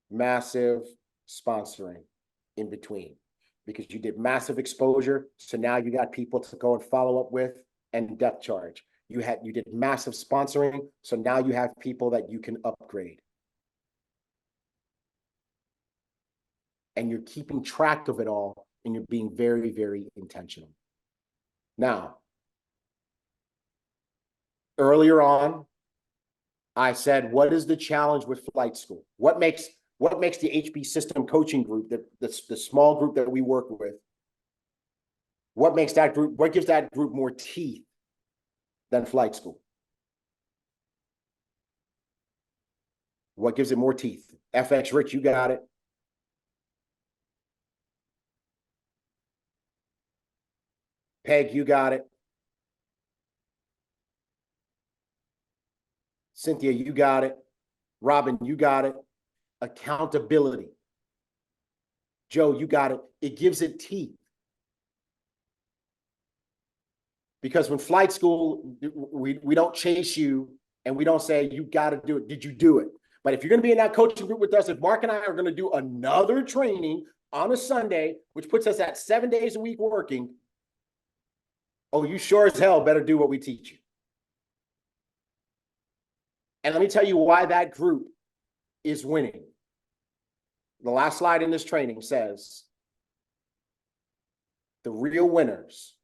massive sponsoring in between, because you did massive exposure. So now you got people to go and follow up with and depth charge. You did massive sponsoring. So now you have people that you can upgrade. And you're keeping track of it all, and you're being very, very intentional. Now, earlier on, I said, what is the challenge with flight school? What makes the HB system coaching group, the small group that we work with, What makes that group, what gives that group more teeth than flight school? What gives it more teeth? FX Rich, you got it. Peg, you got it. Cynthia, you got it. Robin, you got it. Accountability. Joe, you got it. It gives it teeth. Because when flight school, we don't chase you and we don't say, you got to do it. Did you do it? But if you're going to be in that coaching group with us, if Mark and I are going to do another training on a Sunday, which puts us at 7 days a week working, oh, you sure as hell better do what we teach you. And let me tell you why that group is winning. The last slide in this training says, the real winners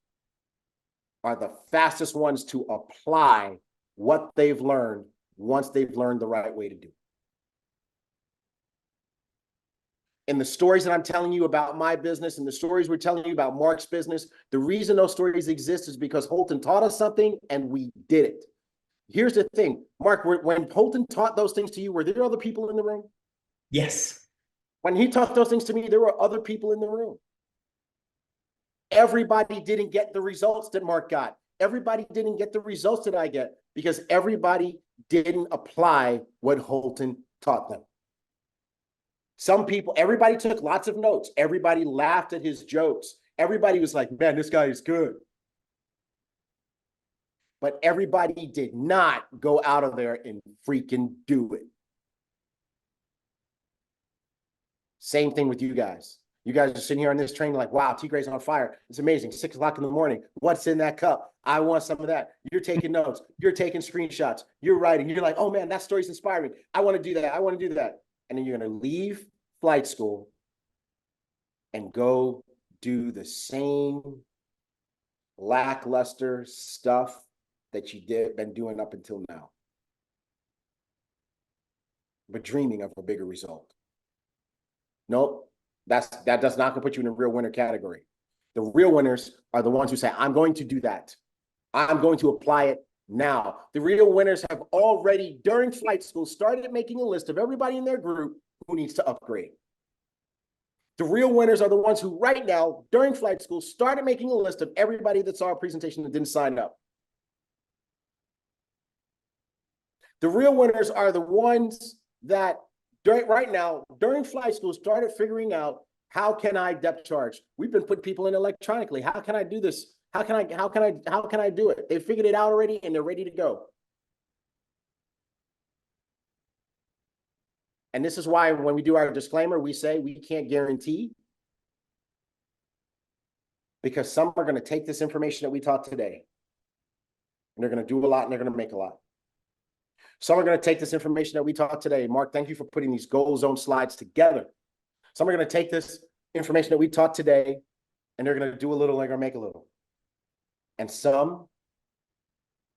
are the fastest ones to apply what they've learned once they've learned the right way to do it. And the stories that I'm telling you about my business and the stories we're telling you about Mark's business, the reason those stories exist is because Holton taught us something and we did it. Here's the thing, Mark, when Holton taught those things to you, were there other people in the room? Yes. When he taught those things to me, there were other people in the room. Everybody didn't get the results that Mark got. Everybody didn't get the results that I get because everybody didn't apply what Holton taught them. Some people, everybody took lots of notes. Everybody laughed at his jokes. Everybody was like, man, this guy is good. But everybody did not go out of there and freaking do it. Same thing with you guys. You guys are sitting here on this train like, wow, T-Gray's on fire. It's amazing. 6 o'clock in the morning. What's in that cup? I want some of that. You're taking notes. You're taking screenshots. You're writing. You're like, oh man, that story's inspiring. I want to do that. I want to do that. And then you're going to leave flight school and go do the same lackluster stuff that you been doing up until now, but dreaming of a bigger result. Nope, that does not put you in a real winner category. The real winners are the ones who say, I'm going to do that. I'm going to apply it now. The real winners have already, during flight school, started making a list of everybody in their group who needs to upgrade. The real winners are the ones who right now, during flight school, started making a list of everybody that saw a presentation that didn't sign up. The real winners are the ones that right now, during flight school, started figuring out, how can I depth charge? We've been putting people in electronically. How can I do this? How can I do it? They figured it out already and they're ready to go. And this is why when we do our disclaimer, we say we can't guarantee, because some are going to take this information that we taught today and they're going to do a lot and they're going to make a lot. Some are going to take this information that we taught today. Mark, thank you for putting these goal zone slides together. Some are going to take this information that we taught today and they're going to do a little, they're going to make a little. And some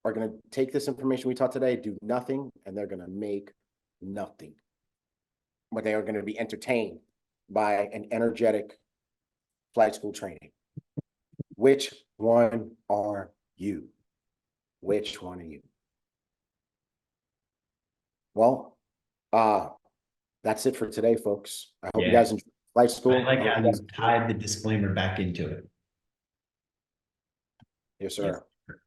are going to take this information we taught today, do nothing, and they're going to make nothing. But they are going to be entertained by an energetic flight school training. Which one are you? Which one are you? Well, that's it for today, folks. I hope you guys enjoy flight school. I like how you tied the disclaimer back into it. Yes, sir. Yes.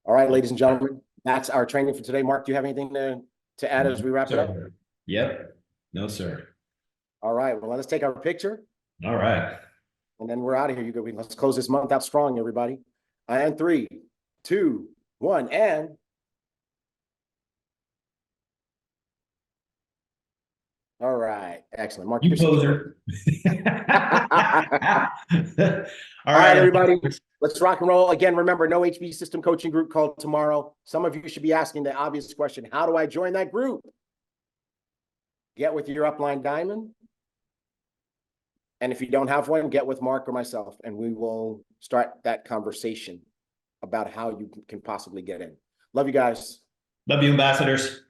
All right, ladies and gentlemen, that's our training for today. Mark, do you have anything to add as we wrap it up? Yep. No, sir. All right. Well, let us take our picture. All right. And then we're out of here. Let's close this month out strong, everybody. And 3, 2, 1, and all right. Excellent. Mark, you poser. All right, everybody. Let's rock and roll. Again, remember, no HB system coaching group called tomorrow. Some of you should be asking the obvious question, how do I join that group? Get with your upline diamond. And if you don't have one, get with Mark or myself, and we will start that conversation about how you can possibly get in. Love you guys. Love you, ambassadors.